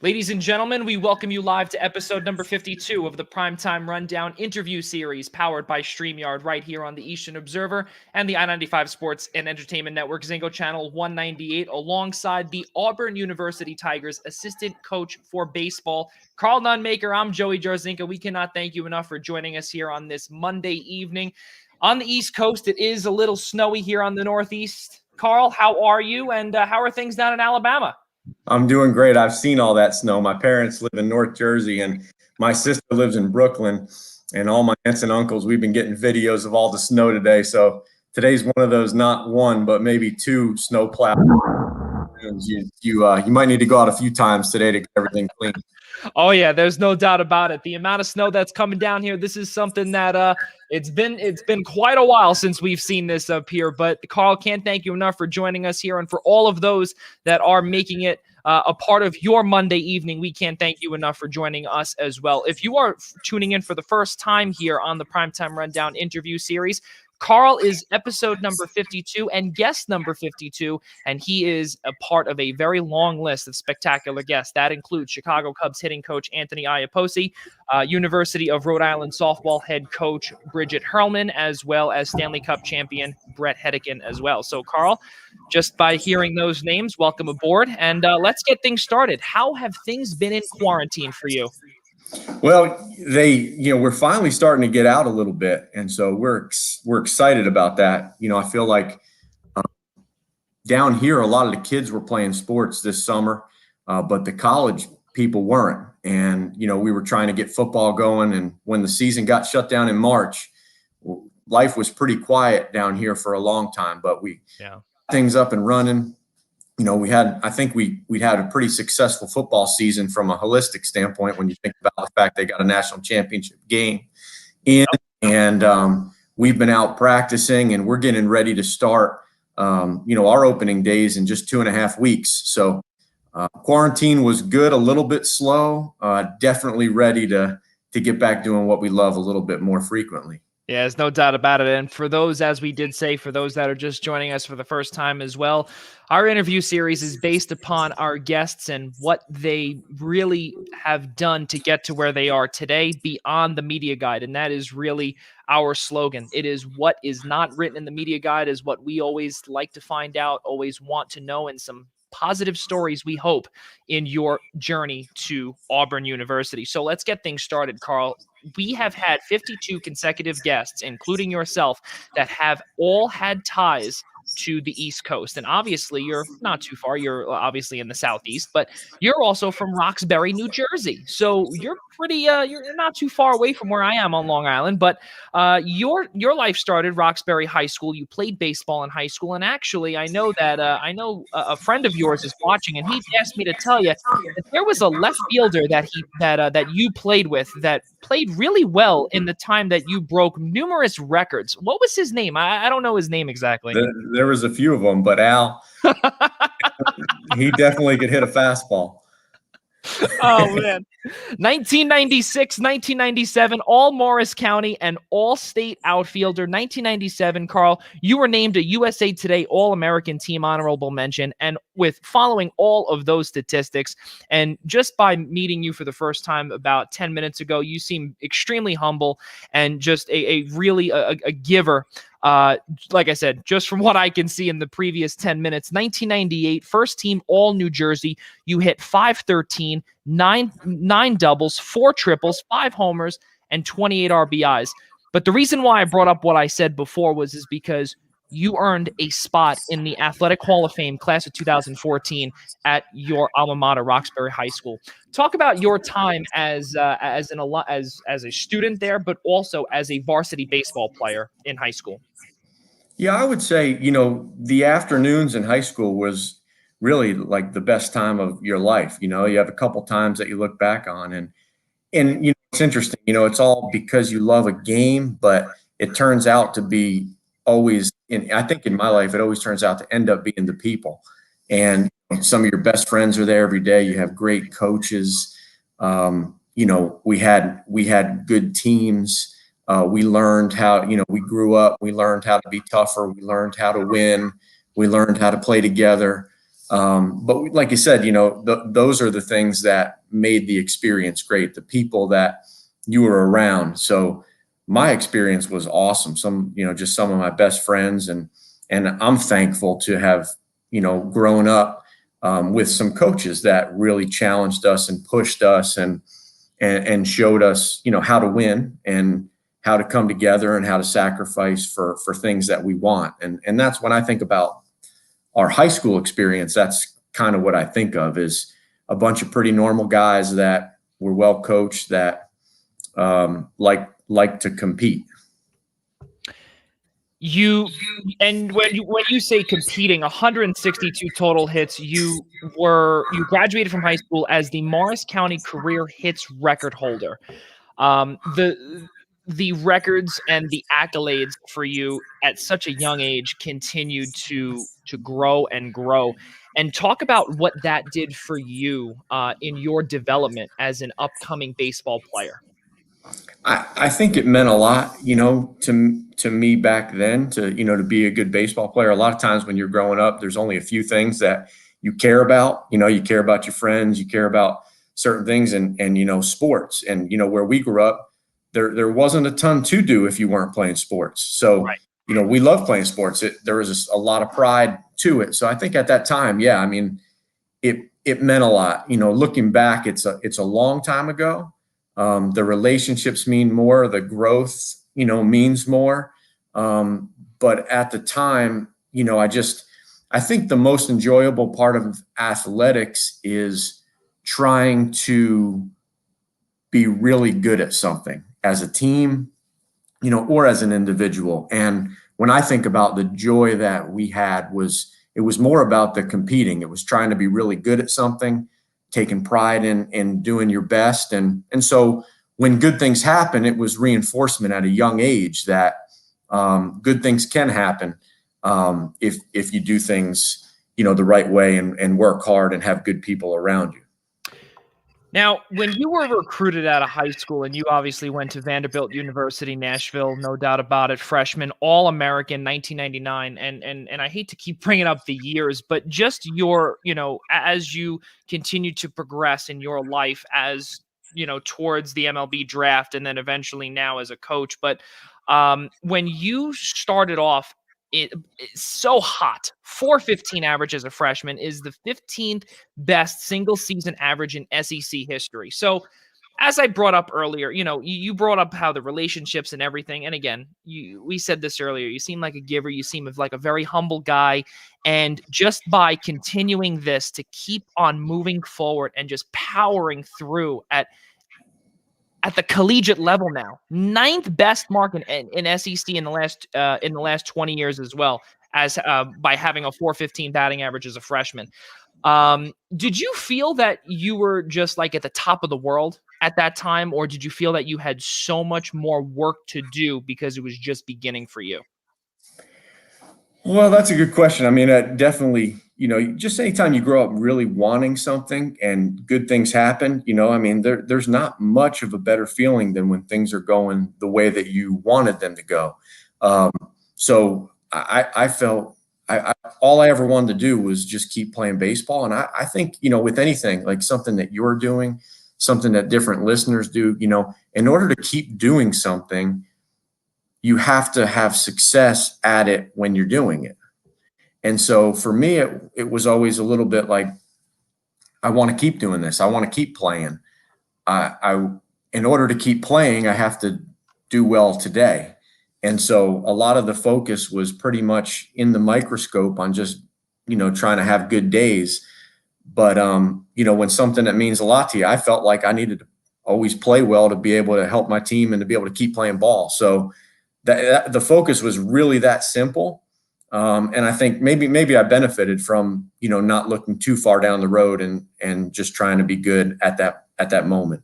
Ladies and gentlemen, we welcome you live to episode number 52 of the Primetime Rundown interview series powered by StreamYard right here on the Eastern Observer and the I-95 Sports and Entertainment Network Zingo Channel 198 alongside the Auburn University Tigers assistant coach for baseball, Karl Nonemaker. I'm Joey Jarzynka. We cannot thank you enough for joining us here on this Monday evening. On the East Coast, it is a little snowy here on the Northeast. Karl, how are you, and how are things down in Alabama? I'm doing great. I've seen all that snow. My parents live in North Jersey, and my sister lives in Brooklyn. And all my aunts and uncles, we've been getting videos of all the snow today. So today's one of those, not one, but maybe two snow plows. You might need to go out a few times today to get everything clean. Oh yeah, there's no doubt about it. The amount of snow that's coming down here, this is something that it's been quite a while since we've seen this up here. But Karl, can't thank you enough for joining us here, and for all of those that are making it a part of your Monday evening, we can't thank you enough for joining us as well. If you are tuning in for the first time here on the Primetime Rundown interview series, Karl is episode number 52 and guest number 52, and he is a part of a very long list of spectacular guests. That includes Chicago Cubs hitting coach Anthony Iapoce, University of Rhode Island softball head coach Bridget Hurlman, as well as Stanley Cup champion Brett Hedican as well. So, Karl, just by hearing those names, welcome aboard, and let's get things started. How have things been in quarantine for you? Well, we're finally starting to get out a little bit, and so we're excited about that. I feel like down here, a lot of the kids were playing sports this summer, but the college people weren't. And we were trying to get football going, and when the season got shut down in March, life was pretty quiet down here for a long time. But we got things up and running. I think we'd had a pretty successful football season from a holistic standpoint when you think about the fact they got a national championship game in, and we've been out practicing, and we're getting ready to start, our opening days in just 2.5 weeks. So quarantine was good, a little bit slow, definitely ready to get back doing what we love a little bit more frequently. Yeah, there's no doubt about it. And for those, as we did say, for those that are just joining us for the first time as well, our interview series is based upon our guests and what they really have done to get to where they are today beyond the media guide. And that is really our slogan. It is what is not written in the media guide is what we always like to find out, always want to know, and some positive stories, we hope, in your journey to Auburn University. So let's get things started, Karl. We have had 52 consecutive guests, including yourself, that have all had ties to the East Coast. And obviously, you're not too far. You're obviously in the Southeast, but you're also from Roxbury, New Jersey. So you're you're not too far away from where I am on Long Island. But your life started Roxbury High School. You played baseball in high school, and actually, I know that a friend of yours is watching, and he asked me to tell you that there was a left fielder that you played with that played really well in the time that you broke numerous records. What was his name? I don't know his name exactly. There was a few of them, but Al, he definitely could hit a fastball. Oh, man. 1996, 1997, all Morris County and all-state outfielder. 1997, Karl, you were named a USA Today All-American Team honorable mention. And with following all of those statistics, and just by meeting you for the first time about 10 minutes ago, you seem extremely humble and just a really giver. Like I said, just from what I can see in the previous 10 minutes, 1998, first team all New Jersey, you hit .513, nine doubles, 4 triples, 5 homers, and 28 RBIs. But the reason why I brought up what I said before is because you earned a spot in the Athletic Hall of Fame class of 2014 at your alma mater, Roxbury High School. Talk about your time as a student there, but also as a varsity baseball player in high school. Yeah, I would say, the afternoons in high school was really like the best time of your life. You have a couple times that you look back on, and it's interesting, it's all because you love a game, but it turns out to be always, I think in my life, it always turns out to end up being the people. And some of your best friends are there every day. You have great coaches. We had good teams. We learned how, we grew up, we learned how to be tougher. We learned how to win. We learned how to play together. But like you said, those are the things that made the experience great, the people that you were around. So my experience was awesome. Just some of my best friends, and I'm thankful to have, grown up with some coaches that really challenged us and pushed us and showed us, how to win and how to come together and how to sacrifice for things that we want. And that's when I think about our high school experience, that's kind of what I think of, is a bunch of pretty normal guys that were well coached, that like to compete. When you say competing, 162 total hits, you graduated from high school as the Morris County career hits record holder. The records and the accolades for you at such a young age continued to grow and grow. And talk about what that did for you in your development as an upcoming baseball player. I think it meant a lot, to me back then, to be a good baseball player. A lot of times when you're growing up, there's only a few things that you care about. You care about your friends, you care about certain things, and sports. And where we grew up, there wasn't a ton to do if you weren't playing sports. So, right. We love playing sports. There was a lot of pride to it. So I think at that time, yeah, I mean, it meant a lot. Looking back, it's a long time ago. The relationships mean more. The growth, means more. But at the time, I think the most enjoyable part of athletics is trying to be really good at something as a team, or as an individual. And when I think about the joy that we had, it was more about the competing. It was trying to be really good at something, taking pride in doing your best. And so when good things happen, it was reinforcement at a young age that good things can happen if you do things, the right way and work hard and have good people around you. Now, when you were recruited out of high school, and you obviously went to Vanderbilt University, Nashville, no doubt about it, freshman, All-American, 1999, and I hate to keep bringing up the years, but just your, as you continue to progress in your life as, towards the MLB draft and then eventually now as a coach. But when you started off, it's so hot. 415 average as a freshman is the 15th best single season average in SEC history. So as I brought up earlier, you brought up how the relationships and everything. And again, we said this earlier, you seem like a giver. You seem like a very humble guy. And just by continuing this to keep on moving forward and just powering through at the collegiate level now, 9th best mark in SEC in the last 20 years, as well as by having a 415 batting average as a freshman. Did you feel that you were just like at the top of the world at that time, or did you feel that you had so much more work to do because it was just beginning for you? Well, that's a good question. I mean, definitely, just anytime you grow up really wanting something and good things happen, I mean, there's not much of a better feeling than when things are going the way that you wanted them to go. So I felt all I ever wanted to do was just keep playing baseball. And I think, with anything, like something that you're doing, something that different listeners do, in order to keep doing something, you have to have success at it when you're doing it. And so for me, it was always a little bit like, I want to keep doing this. I want to keep playing. In order to keep playing, I have to do well today. And so a lot of the focus was pretty much in the microscope on just, trying to have good days. But, when something that means a lot to you, I felt like I needed to always play well to be able to help my team and to be able to keep playing ball. So the focus was really that simple. And I think maybe I benefited from, not looking too far down the road and just trying to be good at that moment.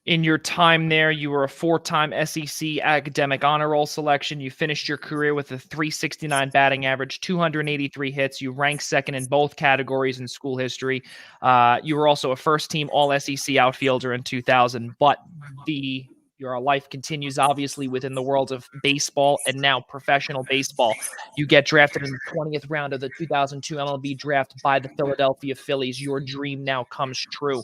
In your time there, you were a 4-time SEC academic honor roll selection. You finished your career with a 369 batting average, 283 hits. You ranked second in both categories in school history. You were also a first-team All-SEC outfielder in 2000. But the Your life continues obviously within the world of baseball and now professional baseball. You get drafted in the 20th round of the 2002 MLB draft by the Philadelphia Phillies. Your dream now comes true.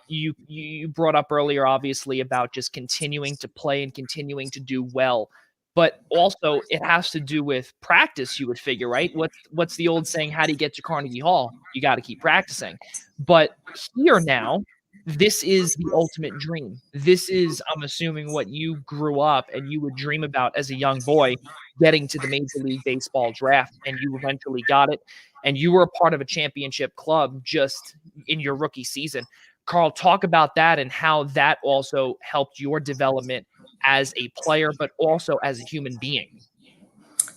You brought up earlier, obviously, about just continuing to play and continuing to do well, but also it has to do with practice. You would figure, right? What's the old saying? How do you get to Carnegie Hall? You got to keep practicing. But here now, this is the ultimate dream. This is, I'm assuming, what you grew up and you would dream about as a young boy, getting to the Major League Baseball draft, and you eventually got it. And you were a part of a championship club just in your rookie season. Karl, talk about that and how that also helped your development as a player, but also as a human being.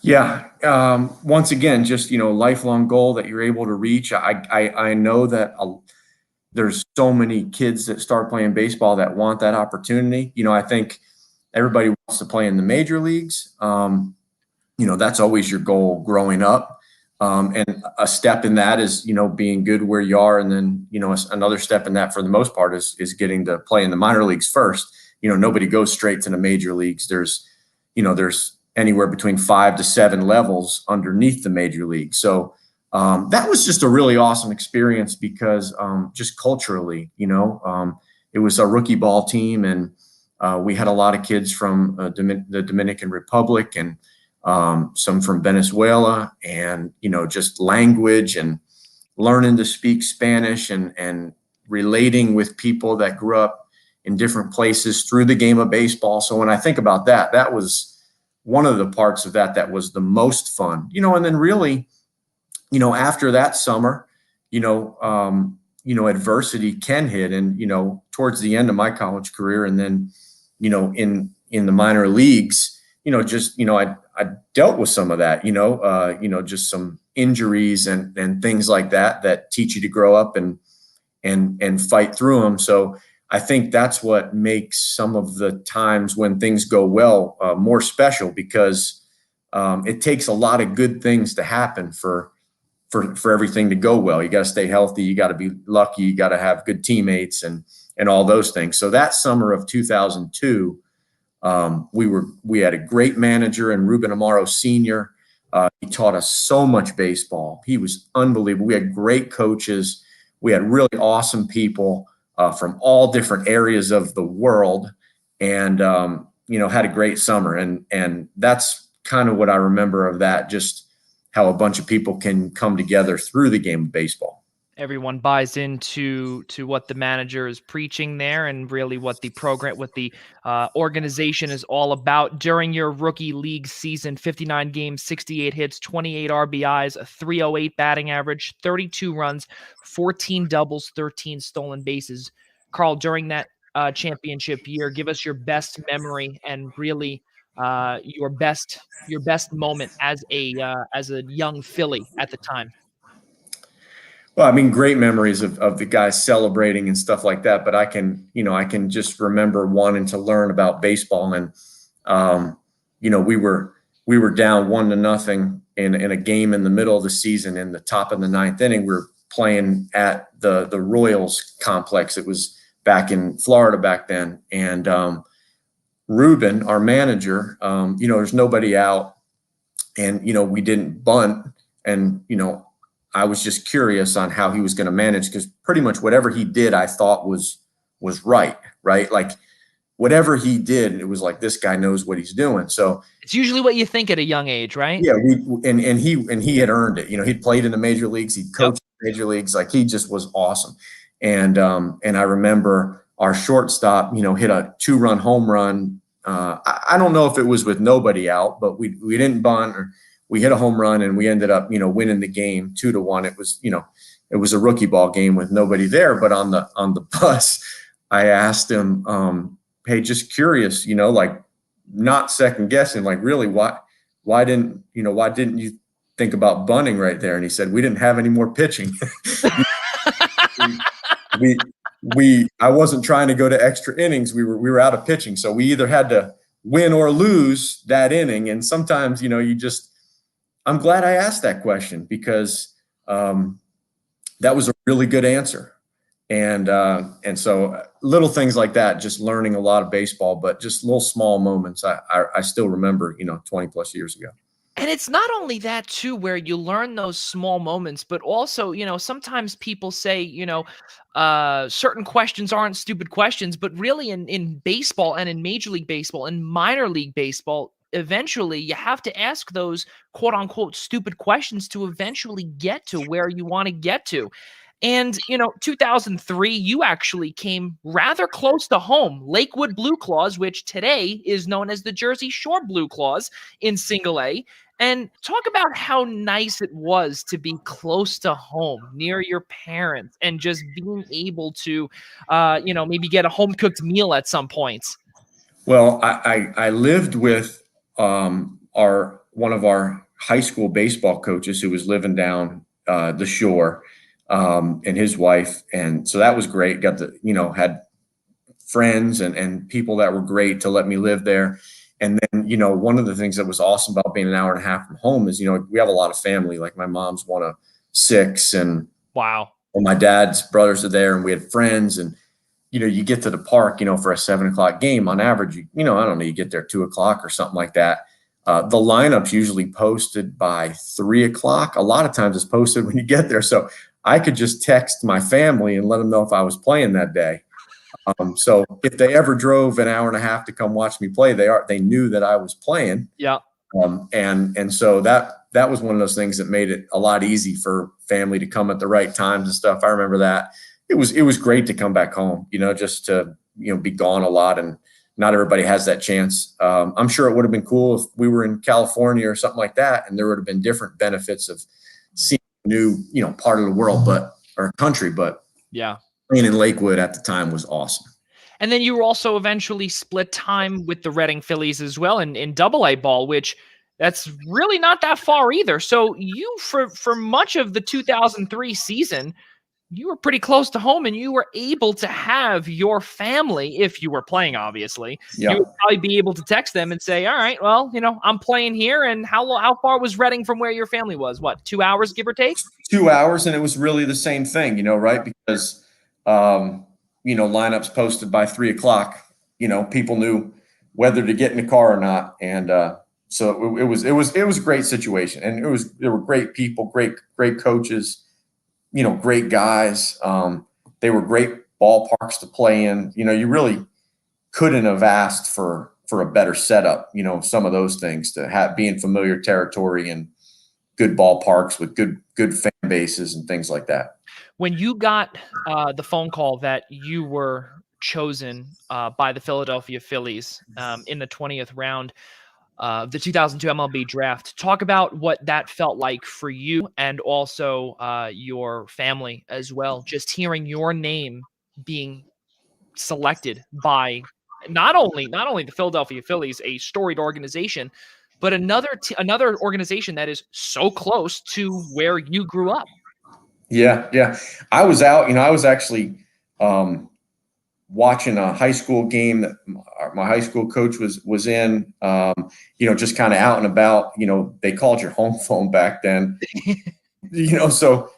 Yeah. Once again, just, lifelong goal that you're able to reach. I know that there's so many kids that start playing baseball that want that opportunity. I think everybody wants to play in the major leagues. That's always your goal growing up. And a step in that is, being good where you are. And then, another step in that for the most part is getting to play in the minor leagues first. Nobody goes straight to the major leagues. There's anywhere between 5 to 7 levels underneath the major league. So that was just a really awesome experience because just culturally, it was a rookie ball team, and we had a lot of kids from the Dominican Republic and some from Venezuela, and just language and learning to speak Spanish and relating with people that grew up in different places through the game of baseball. So when I think about that, that was one of the parts of that was the most fun, and then really, after that summer, adversity can hit, and, towards the end of my college career, and then, in the minor leagues, I dealt with some of that, just some injuries and things like that teach you to grow up and fight through them. So I think that's what makes some of the times when things go well more special, because it takes a lot of good things to happen for everything to go well. You got to stay healthy. You got to be lucky. You got to have good teammates and all those things. So that summer of 2002, we had a great manager in Ruben Amaro Sr. He taught us so much baseball. He was unbelievable. We had great coaches. We had really awesome people from all different areas of the world, and had a great summer. And that's kind of what I remember of that, just how a bunch of people can come together through the game of baseball. Everyone buys into what the manager is preaching there, and really what the program, what the organization is all about. During your rookie league season, 59 games, 68 hits, 28 RBIs, a 308 batting average, 32 runs, 14 doubles, 13 stolen bases. Karl, during that championship year, give us your best memory and really your best moment as a young Philly at the time. Well, I mean, great memories of the guys celebrating and stuff like that. But I can just remember wanting to learn about baseball, and we were down 1-0 in a game in the middle of the season. In the top of the 9th inning, we were playing at the Royals complex. It was back in Florida back then, and Ruben, our manager, there's nobody out, and we didn't bunt, and I was just curious on how he was going to manage, because pretty much whatever he did, I thought was right? Like whatever he did, it was like, this guy knows what he's doing. So it's usually what you think at a young age, right? Yeah, he had earned it. He'd played in the major leagues, he'd coached in the major leagues, like he just was awesome. And I remember our shortstop, hit a 2-run home run. I don't know if it was with nobody out, but we didn't bunt, or we hit a home run, and we ended up, winning the game 2-1. It was a rookie ball game with nobody there. But on the bus, I asked him, hey, just curious, like not second guessing, like really, why didn't you think about bunting right there? And he said, we didn't have any more pitching. I wasn't trying to go to extra innings. We were out of pitching. So we either had to win or lose that inning. And sometimes, I'm glad I asked that question, because that was a really good answer. And so little things like that, just learning a lot of baseball, but just little small moments. I still remember, 20 plus years ago. And it's not only that too, where you learn those small moments, but also, sometimes people say, certain questions aren't stupid questions, but really in baseball and in Major League Baseball and minor league baseball, eventually you have to ask those quote unquote stupid questions to eventually get to where you want to get to. And, 2003, you actually came rather close to home. Lakewood Blue Claws, which today is known as the Jersey Shore Blue Claws in Single A. And talk about how nice it was to be close to home, near your parents, and just being able to, maybe get a home cooked meal at some points. Well, I lived with our one of our high school baseball coaches who was living down the shore, and his wife, and so that was great. Got to had friends and people that were great to let me live there. And then one of the things that was awesome about being an hour and a half from home is we have a lot of family. Like my mom's one of six, and Wow. my dad's brothers are there, and we had friends, and you get to the park, for a 7 o'clock game on average, I don't know, you get there 2 o'clock or something like that. The lineup's usually posted by 3 o'clock. A lot of times it's posted when you get there. So I could just text my family and let them know if I was playing that day. So if they ever drove an hour and a half to come watch me play, they knew that I was playing. Yeah. And so that was one of those things that made it a lot easy for family to come at the right times and stuff. I remember that. It was great to come back home, just to, be gone a lot, and not everybody has that chance. I'm sure it would have been cool if we were in California or something like that, and there would have been different benefits of seeing a new, part of the world, or country, but Yeah. playing in Lakewood at the time was awesome. And then you were also eventually split time with the Reading Phillies as well in Double-A ball, which that's really not that far either. So you, for much of the 2003 season, you were pretty close to home, and you were able to have your family, if you were playing, obviously, Yeah. you would probably be able to text them and say, all right, well, I'm playing here. And how far was Reading from where your family was? What, 2 hours, give or take? 2 hours, and it was really the same thing, right? Because lineups posted by 3 o'clock, people knew whether to get in the car or not. And so it was a great situation. And there were great people, great coaches, great guys. They were great ballparks to play in. You really couldn't have asked for a better setup, some of those things, to be in familiar territory and good ballparks with good fan bases and things like that. When you got the phone call that you were chosen by the Philadelphia Phillies in the 20th round of the 2002 MLB draft, talk about what that felt like for you and also your family as well. Just hearing your name being selected by not only the Philadelphia Phillies, a storied organization, but another organization that is so close to where you grew up. Yeah. I was out, I was actually watching a high school game that my high school coach was in, just kind of out and about. They called your home phone back then, so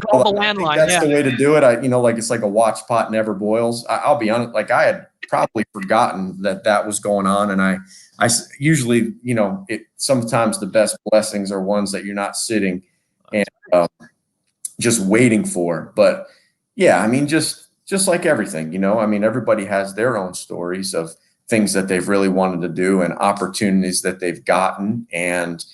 Call the I think landline. that's Yeah. the way to do it. It's like a watch pot never boils. I'll be honest, like I had probably forgotten that was going on. And I usually, sometimes the best blessings are ones that you're not sitting and just waiting for. But yeah, just like everything, everybody has their own stories of things that they've really wanted to do and opportunities that they've gotten. And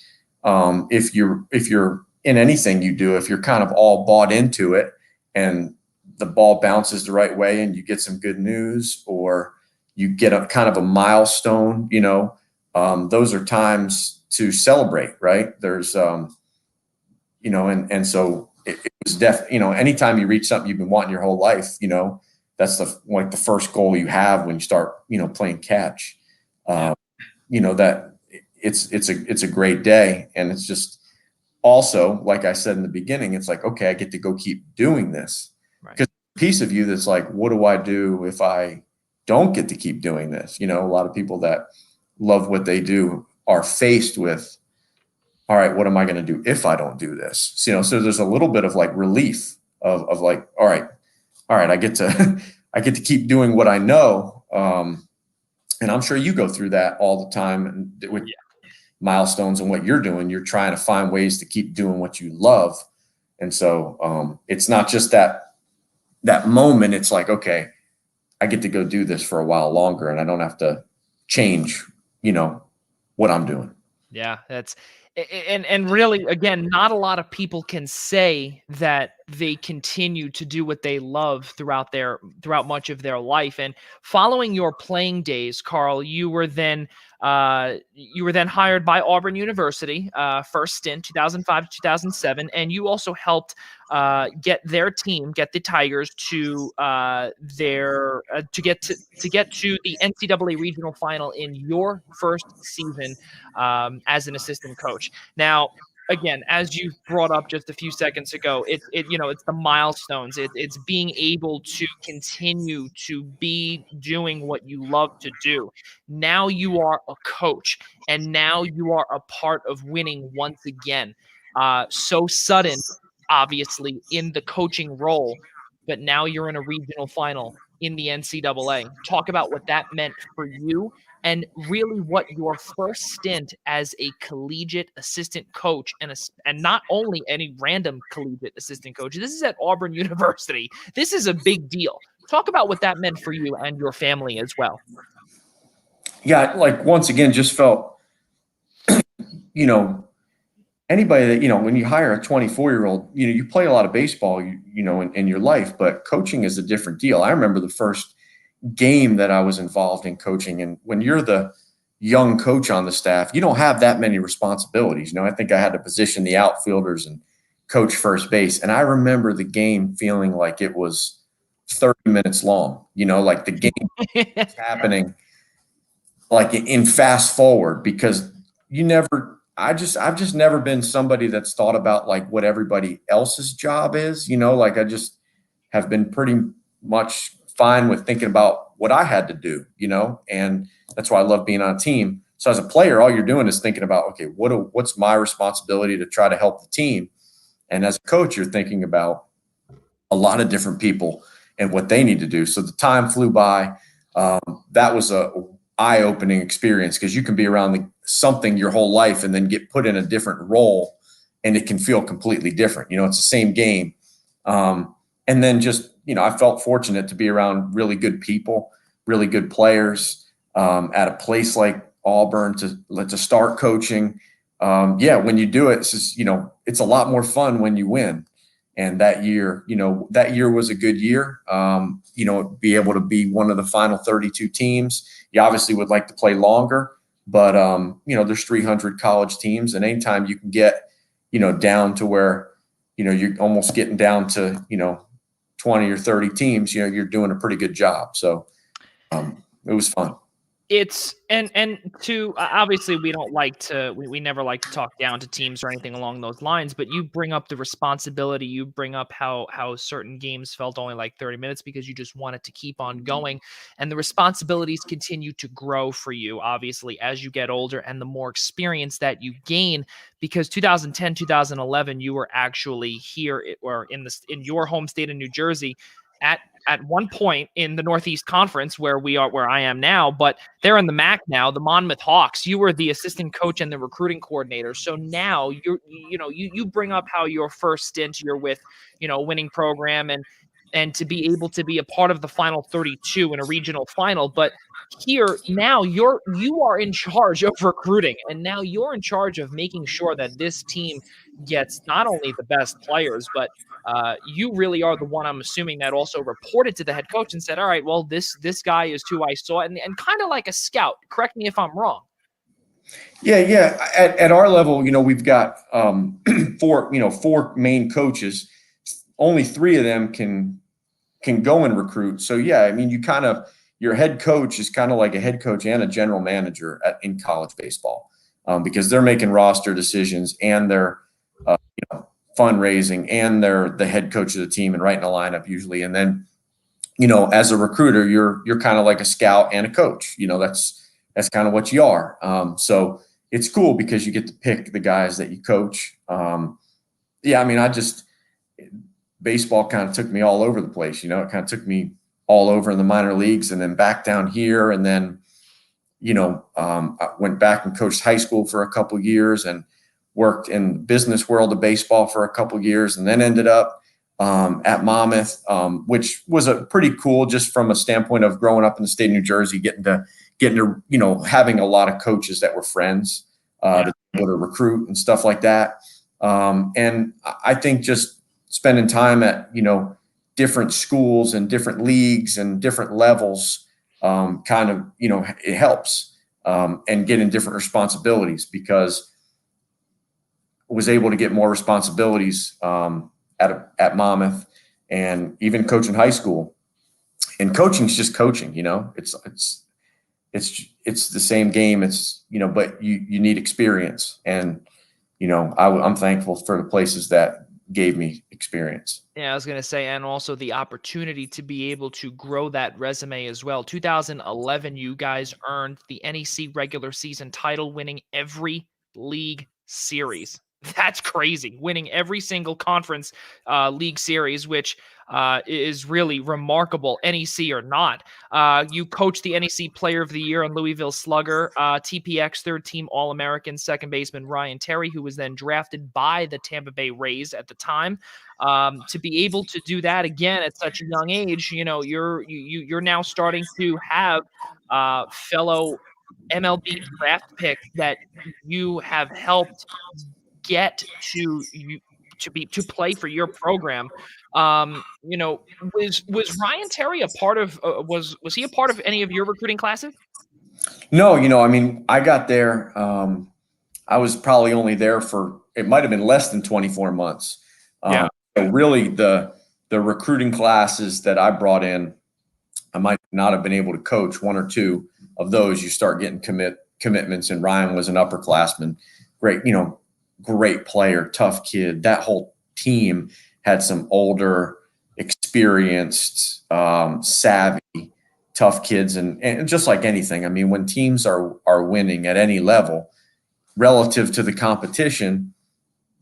if you're in anything you do, if you're kind of all bought into it and the ball bounces the right way and you get some good news, or you get a kind of a milestone, those are times to celebrate, right? There's, and so it was definitely, anytime you reach something you've been wanting your whole life, that's the first goal you have when you start, playing catch, that it's a great day. And it's just, also, like I said in the beginning, it's like, okay, I get to go keep doing this. Because a piece of you that's like, what do I do if I don't get to keep doing this? A lot of people that love what they do are faced with, all right, what am I going to do if I don't do this? So there's a little bit of like relief of like, all right, all right, I get to I get to keep doing what I know. And I'm sure you go through that all the time and with milestones and what you're doing. You're trying to find ways to keep doing what you love. And so it's not just that moment. It's like, okay, I get to go do this for a while longer and I don't have to change, what I'm doing. Yeah, that's and really, again, not a lot of people can say that they continue to do what they love throughout much of their life. And following your playing days, Karl, you were then hired by Auburn University, first stint 2005 to 2007, and you also helped get the Tigers to get to the NCAA regional final in your first season as an assistant coach. Now, again, as you brought up just a few seconds ago, it's the milestones. It's being able to continue to be doing what you love to do. Now you are a coach, and now you are a part of winning once again. So sudden, obviously, in the coaching role, but now you're in a regional final in the NCAA. Talk about what that meant for you and really what your first stint as a collegiate assistant coach and not only any random collegiate assistant coach. This is at Auburn University. This is a big deal. Talk about what that meant for you and your family as well. Yeah, like once again, just felt, anybody that, when you hire a 24-year-old, you play a lot of baseball, in your life, but coaching is a different deal. I remember the first game that I was involved in coaching. And when you're the young coach on the staff, you don't have that many responsibilities. I think I had to position the outfielders and coach first base. And I remember the game feeling like it was 30 minutes long, like the game was happening like in fast forward, because I've just never been somebody that's thought about like what everybody else's job is, like I just have been pretty much fine with thinking about what I had to do, and that's why I love being on a team. So as a player, all you're doing is thinking about, okay, what's my responsibility to try to help the team? And as a coach, you're thinking about a lot of different people and what they need to do. So the time flew by. That was a eye-opening experience, because you can be around something your whole life and then get put in a different role and it can feel completely different. It's the same game. And then just, I felt fortunate to be around really good people, really good players, at a place like Auburn to start coaching. When you do it, it's just, it's a lot more fun when you win. And that year was a good year. Be able to be one of the final 32 teams. You obviously would like to play longer, but there's 300 college teams, and anytime you can get, down to where, you're almost getting down to, 20 or 30 teams, you're doing a pretty good job. So it was fun. It's and to obviously we don't like to we never like to talk down to teams or anything along those lines, but you bring up the responsibility, you bring up how certain games felt only like 30 minutes because you just wanted to keep on going, and the responsibilities continue to grow for you obviously as you get older and the more experience that you gain, because 2010 2011 you were actually here or in your home state of New Jersey at one point in the Northeast Conference where I am now, but they're in the MAC now, the Monmouth Hawks. You were the assistant coach and the recruiting coordinator. So now you bring up how your first stint you're with, a winning program and to be able to be a part of the final 32 in a regional final. But here now you are in charge of recruiting, and now you're in charge of making sure that this team gets not only the best players, but you really are the one, I'm assuming, that also reported to the head coach and said, all right, well, this guy is who I saw, and kind of like a scout. Correct me if I'm wrong. Yeah. At our level, we've got four main coaches. Only three of them can go and recruit. So yeah, I mean, your head coach is kind of like a head coach and a general manager in college baseball, because they're making roster decisions and they're fundraising and they're the head coach of the team and writing a lineup usually. And then, as a recruiter, you're kind of like a scout and a coach. That's kind of what you are. So it's cool because you get to pick the guys that you coach. I mean, baseball kind of took me all over the place. It kind of took me all over in the minor leagues and then back down here. And then, I went back and coached high school for a couple of years and worked in the business world of baseball for a couple of years, and then ended up at Monmouth, which was a pretty cool, just from a standpoint of growing up in the state of New Jersey, getting to having a lot of coaches that were friends to be able to recruit and stuff like that. And I think just spending time at different schools and different leagues and different levels kind of it helps, and getting different responsibilities, because I was able to get more responsibilities at Monmouth, and even coaching high school. And coaching is just coaching. It's the same game. It's but you need experience, and I'm thankful for the places that gave me experience. Yeah, I was going to say, and also the opportunity to be able to grow that resume as well. 2011, you guys earned the NEC regular season title, winning every league series. That's crazy. Winning every single conference league series, which is really remarkable, NEC or not. You coached the NEC Player of the Year on Louisville Slugger, TPX third-team All-American second baseman Ryan Terry, who was then drafted by the Tampa Bay Rays at the time. To be able to do that again at such a young age, you're now starting to have fellow MLB draft picks that you have helped get to play for your program. Was Ryan Terry a part of was he a part of any of your recruiting classes? No, I mean, I got there. I was probably only there for, it might have been less than 24 months. So really the recruiting classes that I brought in, I might not have been able to coach one or two of those. You start getting commitments, and Ryan was an upperclassman. Great player, tough kid. That whole team had some older, experienced, savvy, tough kids. And just like anything, I mean, when teams are winning at any level, relative to the competition,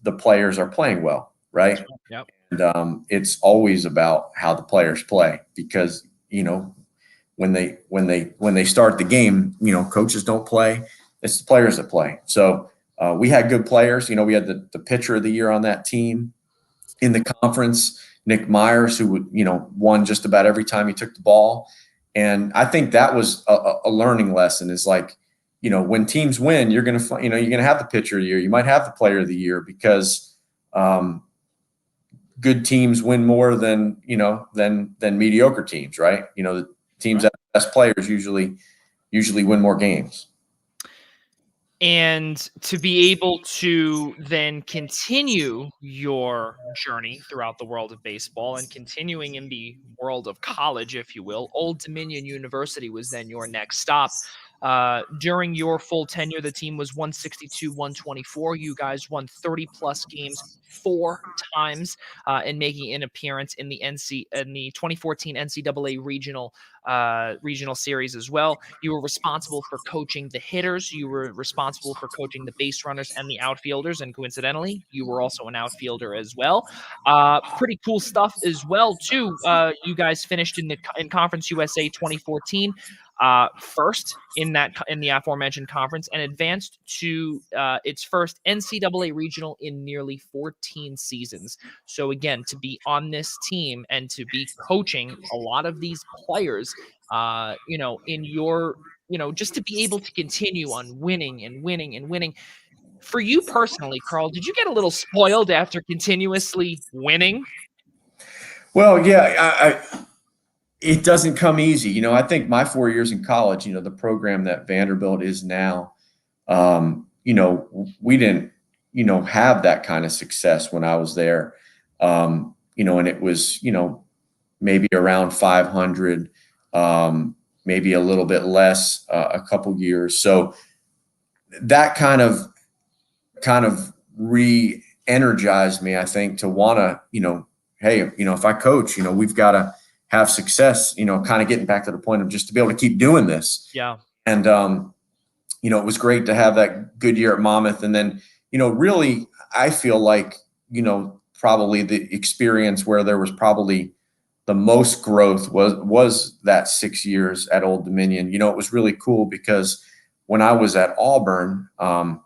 the players are playing well, right? Yep. And it's always about how the players play, because when they start the game, coaches don't play. It's the players that play. So we had good players. We had the pitcher of the year on that team in the conference, Nick Myers, who won just about every time he took the ball. And I think that was a learning lesson. Is like, when teams win, you're gonna have the pitcher of the year. You might have the player of the year, because good teams win more than mediocre teams, right? The teams that have the best players usually win more games. And to be able to then continue your journey throughout the world of baseball and continuing in the world of college, if you will, Old Dominion University was then your next stop. During your full tenure, the team was 162-124. You guys won 30-plus games 4 times, and making an appearance in the 2014 NCAA regional series as well. You were responsible for coaching the hitters. You were responsible for coaching the base runners and the outfielders. And coincidentally, you were also an outfielder as well. Pretty cool stuff as well, too. You guys finished in Conference USA 2014. First in the aforementioned conference, and advanced to its first NCAA regional in nearly 14 seasons. So again, to be on this team and to be coaching a lot of these players, in your, just to be able to continue on winning and winning and winning. For you personally, Karl, did you get a little spoiled after continuously winning? Well, yeah, it doesn't come easy. I think my 4 years in college, the program that Vanderbilt is now, we didn't, have that kind of success when I was there. And it was, maybe around 500, maybe a little bit less, a couple years. So that kind of re-energized me, I think, to want to, hey, if I coach, we've got to have success, kind of getting back to the point of just to be able to keep doing this. Yeah. And, it was great to have that good year at Monmouth. And then, really, I feel like, probably the experience where there was probably the most growth was that 6 years at Old Dominion. It was really cool because when I was at Auburn, I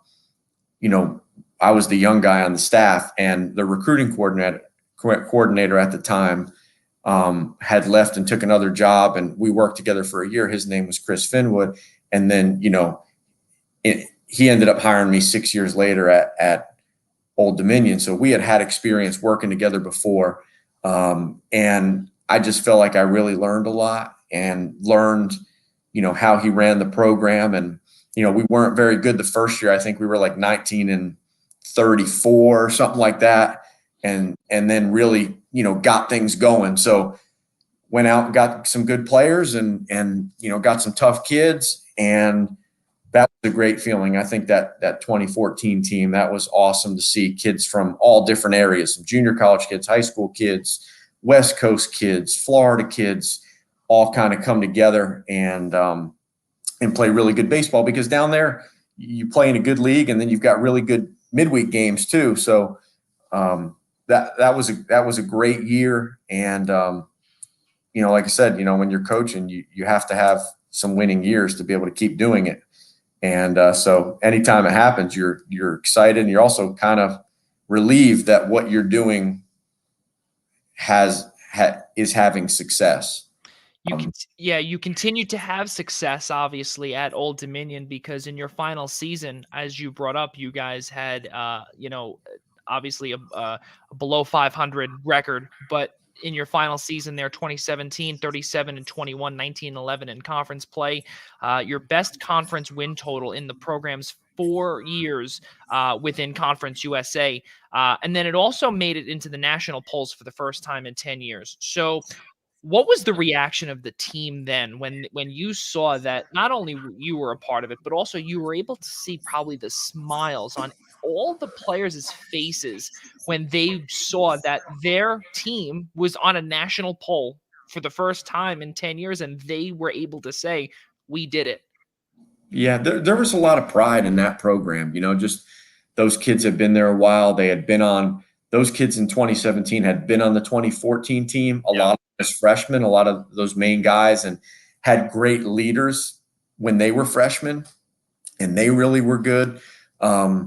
was the young guy on the staff, and the recruiting coordinator at the time had left and took another job, and we worked together for a year. His name was Chris Finwood. And then, he ended up hiring me 6 years later at Old Dominion. So we had experience working together before. And I just felt like I really learned a lot and learned, how he ran the program. And, we weren't very good the first year. I think we were like 19-34 or something like that. And then really, got things going. So went out and got some good players and got some tough kids. And that was a great feeling. I think that 2014 team, that was awesome to see kids from all different areas, some junior college kids, high school kids, West Coast kids, Florida kids, all kind of come together and play really good baseball, because down there you play in a good league and then you've got really good midweek games too. So that was a great year. And, like I said, when you're coaching, you have to have some winning years to be able to keep doing it. And so anytime it happens, you're excited, and you're also kind of relieved that what you're doing is having success. You continue to have success, obviously, at Old Dominion, because in your final season, as you brought up, you guys had, obviously a below 500 record, but in your final season there, 2017, 37-21, 19-11 in conference play, your best conference win total in the program's 4 years within Conference USA. And then it also made it into the national polls for the first time in 10 years. So what was the reaction of the team then when you saw that not only you were a part of it, but also you were able to see probably the smiles on all the players' faces when they saw that their team was on a national poll for the first time in 10 years and they were able to say, we did it? Yeah, there was a lot of pride in that program. Just those kids had been there a while. Those kids in 2017 had been on the 2014 team, a lot as freshmen, a lot of those main guys, and had great leaders when they were freshmen, and they really were good. I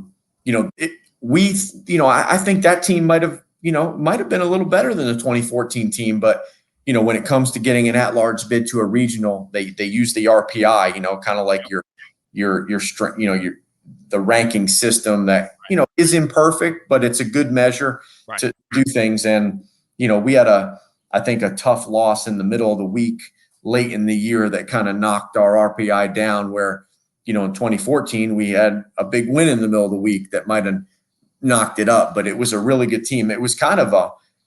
think that team might have been a little better than the 2014 team, but when it comes to getting an at-large bid to a regional, they use the RPI, kind of like your strength, the ranking system that is imperfect, but it's a good measure to do things. And we had I think a tough loss in the middle of the week late in the year that kind of knocked our RPI down, where in 2014 we had a big win in the middle of the week that might have knocked it up, but it was a really good team. It was kind of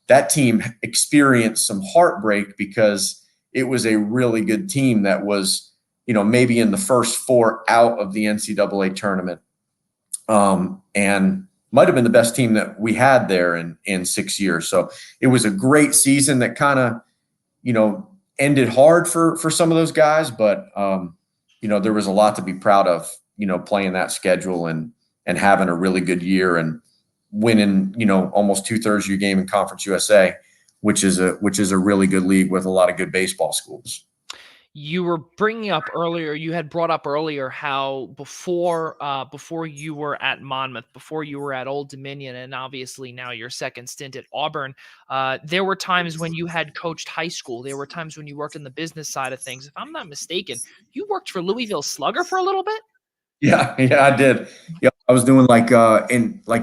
that team experienced some heartbreak because it was a really good team that was, maybe in the first 4 out of the NCAA tournament. And might have been the best team that we had there in 6 years. So it was a great season that kind of, ended hard for some of those guys, but, there was a lot to be proud of, playing that schedule and having a really good year and winning, almost 2/3 of your game in Conference USA, which is a really good league with a lot of good baseball schools. You were bringing up earlier, you had brought up earlier how before you were at Monmouth, before you were at Old Dominion, and obviously now your second stint at Auburn, there were times when you had coached high school. There were times when you worked in the business side of things. If I'm not mistaken, you worked for Louisville Slugger for a little bit? Yeah, I did. Yeah, I was doing like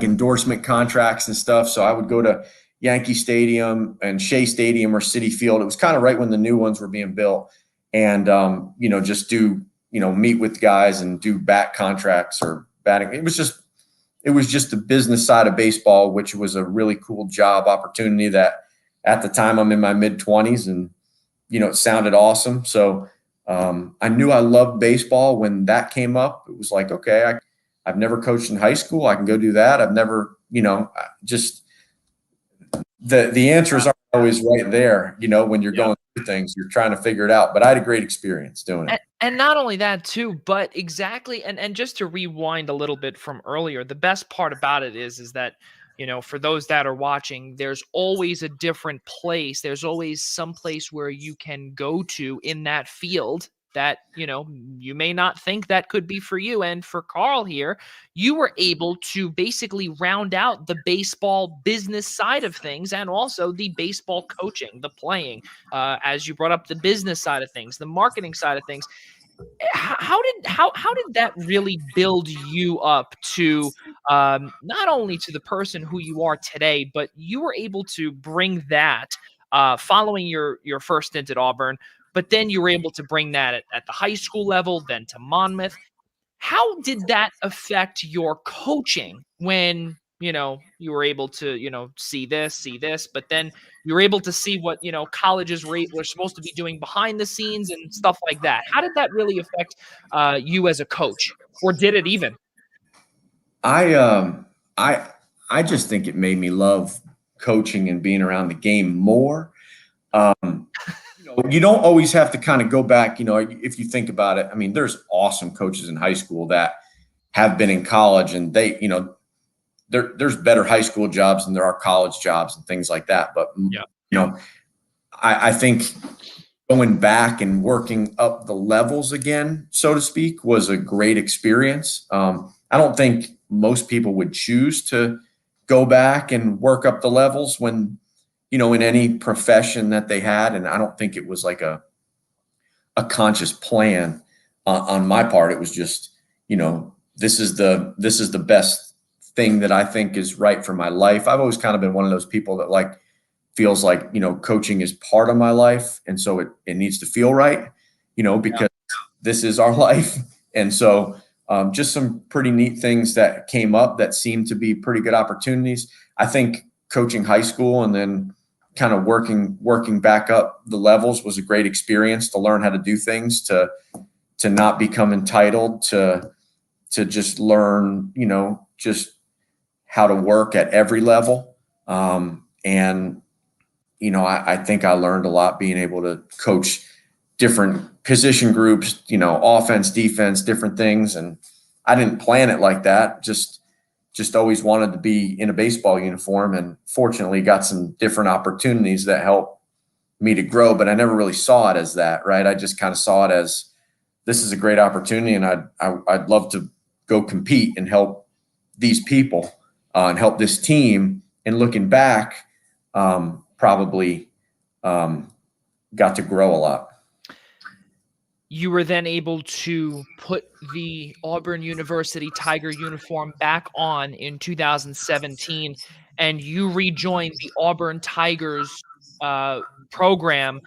endorsement contracts and stuff. So I would go to Yankee Stadium and Shea Stadium or Citi Field. It was kind of right when the new ones were being built, and just do meet with guys and do bat contracts or batting. It was just the business side of baseball, which was a really cool job opportunity that at the time I'm in my mid-20s, and it sounded awesome. So I knew I loved baseball when that came up. It was like, okay, I've never coached in high school. I can go do that. I've never, just the answers aren't always right there. When you're going through things, you're trying to figure it out. But I had a great experience doing it. And not only that too, but exactly. And just to rewind a little bit from earlier, the best part about it is that for those that are watching, there's always a different place. There's always some place where you can go to in that field that, you may not think that could be for you. And for Karl here, you were able to basically round out the baseball business side of things and also the baseball coaching, the playing, as you brought up the business side of things, the marketing side of things. How did that really build you up to not only to the person who you are today, but you were able to bring that following your first stint at Auburn, but then you were able to bring that at the high school level, then to Monmouth. How did that affect your coaching when, you were able to, see this, but then you were able to see what, colleges were supposed to be doing behind the scenes and stuff like that? How did that really affect you as a coach, or did it even? I um I I just think it made me love coaching and being around the game more. Um, you don't always have to kind of go back. If you think about it, I mean, there's awesome coaches in high school that have been in college, and there's better high school jobs than there are college jobs and things like that. But Yeah. I think going back and working up the levels again, so to speak, was a great experience. I don't think most people would choose to go back and work up the levels when, in any profession that they had. And I don't think it was like a conscious plan on my part. It was just, this is the best thing that I think is right for my life. I've always kind of been one of those people that feels like, coaching is part of my life. And so it needs to feel right, because this is our life. And so just some pretty neat things that came up that seemed to be pretty good opportunities. I think coaching high school and then kind of working back up the levels was a great experience to learn how to do things, to not become entitled, to just learn, just how to work at every level. And I think I learned a lot being able to coach different position groups, offense, defense, different things. And I didn't plan it like that. Just always wanted to be in a baseball uniform, and fortunately got some different opportunities that helped me to grow. But I never really saw it as that, right? I just kind of saw it as, this is a great opportunity, and I'd love to go compete and help these people and help this team. And looking back, probably got to grow a lot. You were then able to put the Auburn University Tiger uniform back on in 2017, and you rejoined the Auburn Tigers program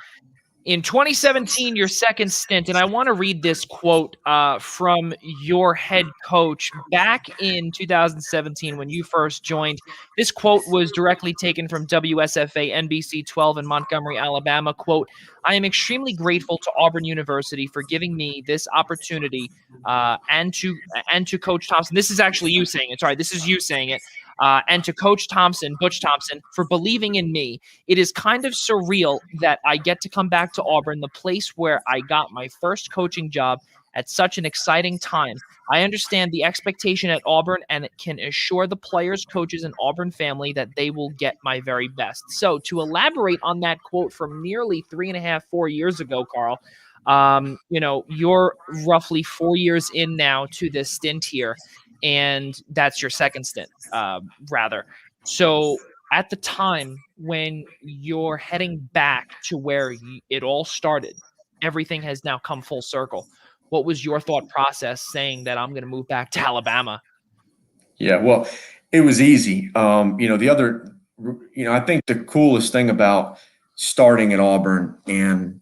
in 2017, your second stint. And I want to read this quote from your head coach back in 2017 when you first joined. This quote was directly taken from WSFA NBC 12 in Montgomery, Alabama. Quote, "I am extremely grateful to Auburn University for giving me this opportunity and to Coach Thompson." This is actually you saying it. Sorry, this is you saying it. And to Coach Thompson, Butch Thompson, for believing in me. It is kind of surreal that I get to come back to Auburn, the place where I got my first coaching job at such an exciting time. I understand the expectation at Auburn and it can assure the players, coaches, and Auburn family that they will get my very best. So to elaborate on that quote from nearly 3.5, 4 years ago, Karl, you're roughly 4 years in now to this stint here, and that's your second stint, rather. So at the time when you're heading back to where it all started, everything has now come full circle. What was your thought process saying that I'm going to move back to Alabama? Yeah, well, it was easy. I think the coolest thing about starting at Auburn, and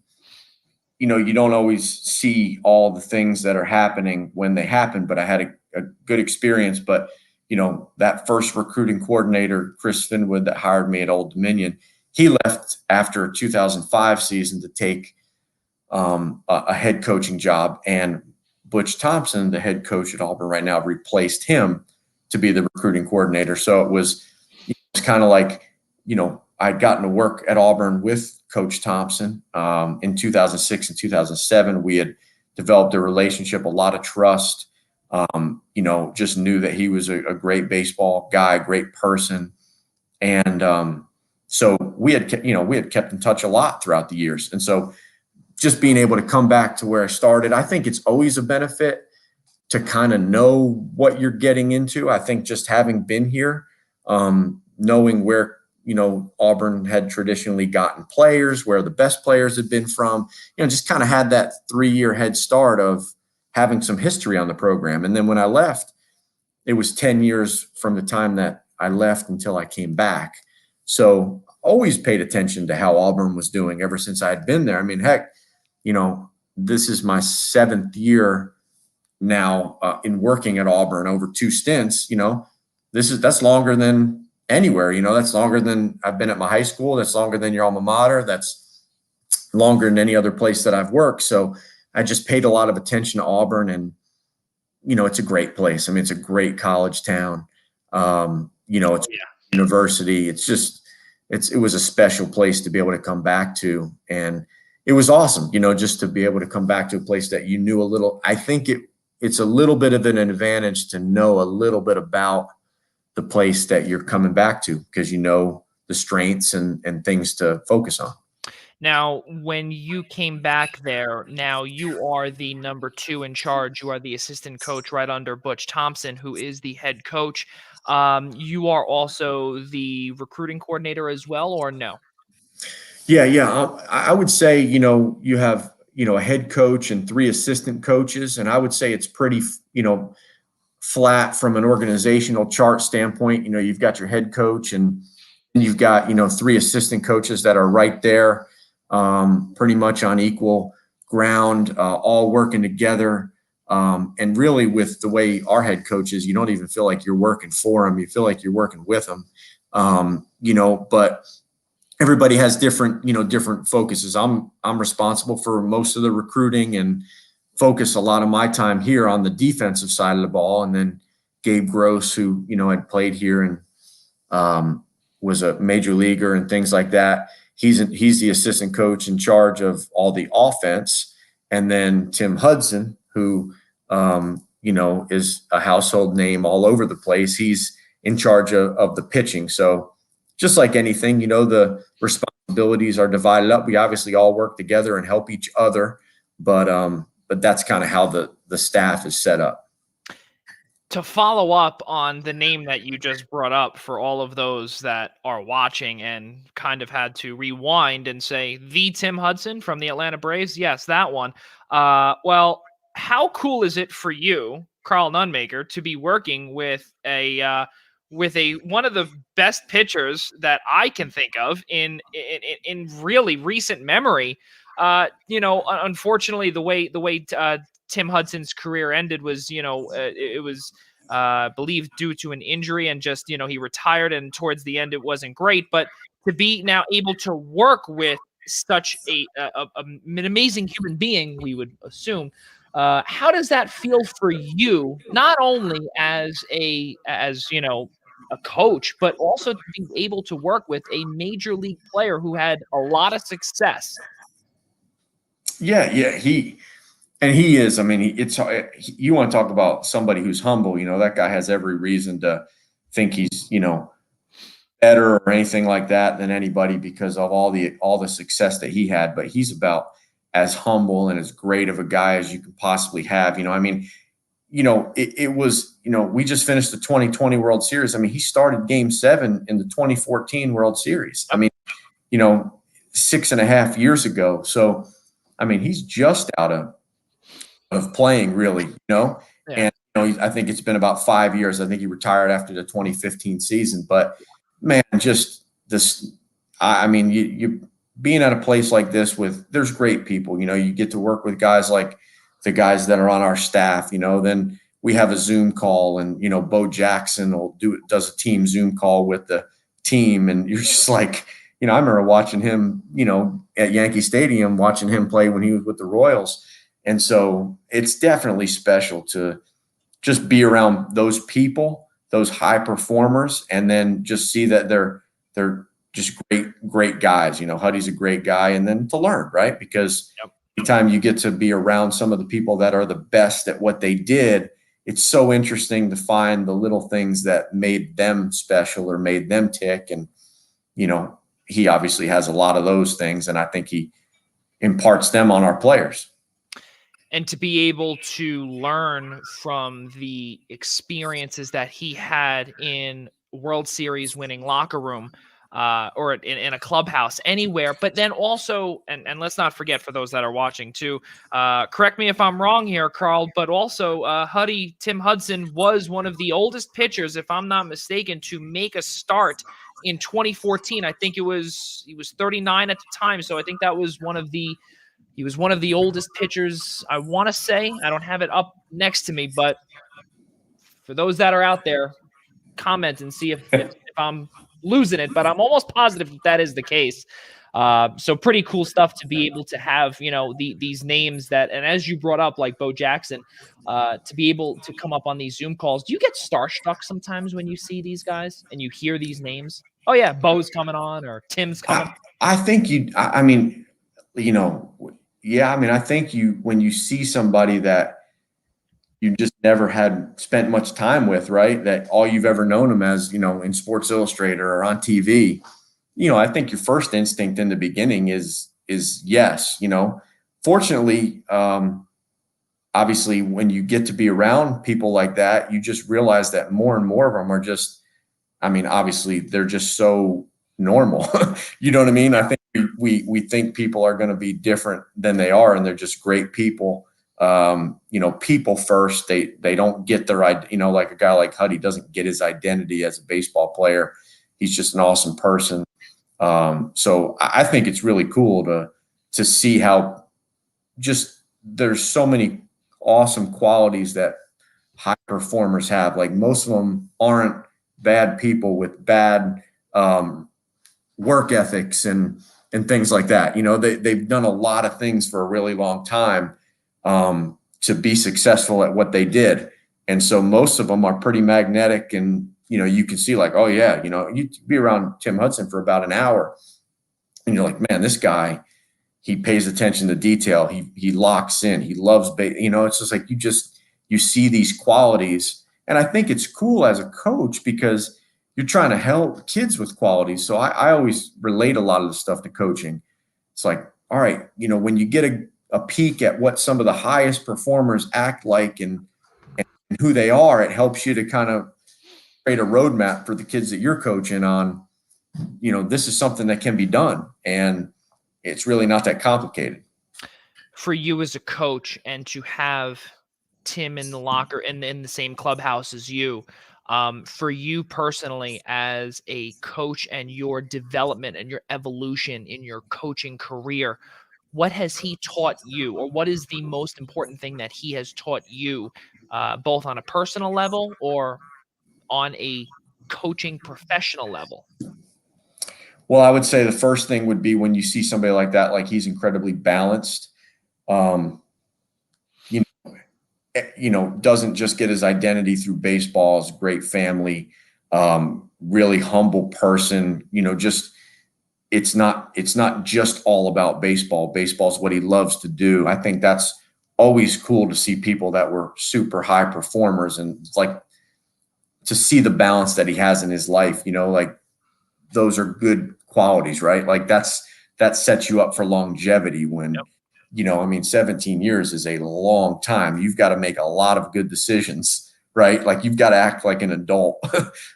you don't always see all the things that are happening when they happen, but I had a good experience. But that first recruiting coordinator, Chris Finwood, that hired me at Old Dominion, he left after a 2005 season to take a head coaching job, and Butch Thompson, the head coach at Auburn right now, replaced him to be the recruiting coordinator. So it's kind of like, I'd gotten to work at Auburn with Coach Thompson in 2006 and 2007. We had developed a relationship, a lot of trust. Just knew that he was a great baseball guy, great person. And so we had kept in touch a lot throughout the years. And so just being able to come back to where I started, I think it's always a benefit to kind of know what you're getting into. I think just having been here, knowing where, Auburn had traditionally gotten players, where the best players had been from, just kind of had that 3-year head start of having some history on the program. And then when I left, it was 10 years from the time that I left until I came back. So always paid attention to how Auburn was doing ever since I had been there. I mean, heck, this is my 7th year now in working at Auburn over 2 stints. That's longer than anywhere. That's longer than I've been at my high school. That's longer than your alma mater. That's longer than any other place that I've worked. So I just paid a lot of attention to Auburn, and it's a great place. I mean, it's a great college town. It's university. It's just it was a special place to be able to come back to, and it was awesome. Just to be able to come back to a place that you knew a little. I think it's a little bit of an advantage to know a little bit about the place that you're coming back to, because the strengths and things to focus on. Now, when you came back there, now you are the number 2 in charge. You are the assistant coach right under Butch Thompson, who is the head coach. You are also the recruiting coordinator as well, or no? Yeah. I would say, you have, a head coach and 3 assistant coaches. And I would say it's pretty, flat from an organizational chart standpoint. You've got your head coach, and you've got, 3 assistant coaches that are right there, pretty much on equal ground, all working together. And really, with the way our head coach is, you don't even feel like you're working for him. You feel like you're working with him. But everybody has different focuses. I'm responsible for most of the recruiting and focus a lot of my time here on the defensive side of the ball. And then Gabe Gross, who, had played here and was a major leaguer and things like that. He's the assistant coach in charge of all the offense. And then Tim Hudson, who, is a household name all over the place. He's in charge of the pitching. So just like anything, the responsibilities are divided up. We obviously all work together and help each other, but that's kind of how the staff is set up. To follow up on the name that you just brought up, for all of those that are watching and kind of had to rewind and say, the Tim Hudson from the Atlanta Braves? Yes, that one. Well, how cool is it for you, Karl Nonemaker, to be working with one of the best pitchers that I can think of in really recent memory? Unfortunately, the way Tim Hudson's career ended was, it was believed due to an injury, and just, he retired, and towards the end it wasn't great. But to be now able to work with such an amazing human being, we would assume, how does that feel for you, not only as a coach, but also to be able to work with a major league player who had a lot of success? Yeah, he is. I mean, you want to talk about somebody who's humble. That guy has every reason to think he's, better or anything like that than anybody because of all the success that he had. But he's about as humble and as great of a guy as you could possibly have. It was, we just finished the 2020 World Series. I mean, he started Game 7 in the 2014 World Series. I mean, 6.5 years ago. So, I mean, he's just out of playing, really, Yeah. And I think it's been about 5 years. I think he retired after the 2015 season. But man, just this. I mean, you being at a place like this there's great people. You get to work with guys like the guys that are on our staff. Then we have a Zoom call, and Bo Jackson does a team Zoom call with the team, and you're just like. I remember watching him, at Yankee Stadium, watching him play when he was with the Royals. And so it's definitely special to just be around those people, those high performers, and then just see that they're just great guys. Huddy's a great guy, and then to learn, right? Because anytime you get to be around some of the people that are the best at what they did, it's so interesting to find the little things that made them special or made them tick. And, he obviously has a lot of those things, and I think he imparts them on our players. And to be able to learn from the experiences that he had in World Series winning locker room, or in a clubhouse, anywhere. But then also, and let's not forget, for those that are watching too, correct me if I'm wrong here, Karl, but also Tim Hudson was one of the oldest pitchers, if I'm not mistaken, to make a start in 2014. I think he was 39 at the time. So I think that was he was one of the oldest pitchers, I want to say. I don't have it up next to me, but for those that are out there, comment and see if I'm losing it, but I'm almost positive that is the case. So pretty cool stuff to be able to have, these names that, and as you brought up, like Bo Jackson, to be able to come up on these Zoom calls. Do you get starstruck sometimes when you see these guys and you hear these names? Oh yeah, Bo's coming on, or Tim's coming. I think I think when you see somebody that you just never had spent much time with, right? That all you've ever known them as, in Sports Illustrated or on TV, I think your first instinct in the beginning is yes. Fortunately, obviously when you get to be around people like that, you just realize that more and more of them are just, obviously they're just so normal. You know what I mean? I think we think people are going to be different than they are, and they're just great people. People first. They don't get their, like a guy like Huddy doesn't get his identity as a baseball player. He's just an awesome person. So I think it's really cool to see how just there's so many awesome qualities that high performers have. Like, most of them aren't bad people with bad work ethics and things like that. They've done a lot of things for a really long time to be successful at what they did. And so most of them are pretty magnetic, and, you can see like, oh yeah, you be around Tim Hudson for about an hour and you're like, man, this guy, he pays attention to detail. He locks in, he loves, it's just like, you see these qualities. And I think it's cool as a coach because you're trying to help kids with qualities. So I always relate a lot of the stuff to coaching. It's like, all right, when you get a peek at what some of the highest performers act like and who they are, it helps you to kind of create a roadmap for the kids that you're coaching on. This is something that can be done, and it's really not that complicated. For you as a coach, and to have Tim in the locker and in the same clubhouse as you, for you personally as a coach and your development and your evolution in your coaching career, what has he taught you, or what is the most important thing that he has taught you, both on a personal level or on a coaching professional level? Well, I would say the first thing would be when you see somebody like that, like he's incredibly balanced, doesn't just get his identity through baseball, is a great family, really humble person, just, it's not just all about baseball. Baseball's what he loves to do. I think that's always cool to see people that were super high performers, and it's like to see the balance that he has in his life, like those are good qualities, right? Like that sets you up for longevity when, yep. 17 years is a long time. You've got to make a lot of good decisions, right? Like you've got to act like an adult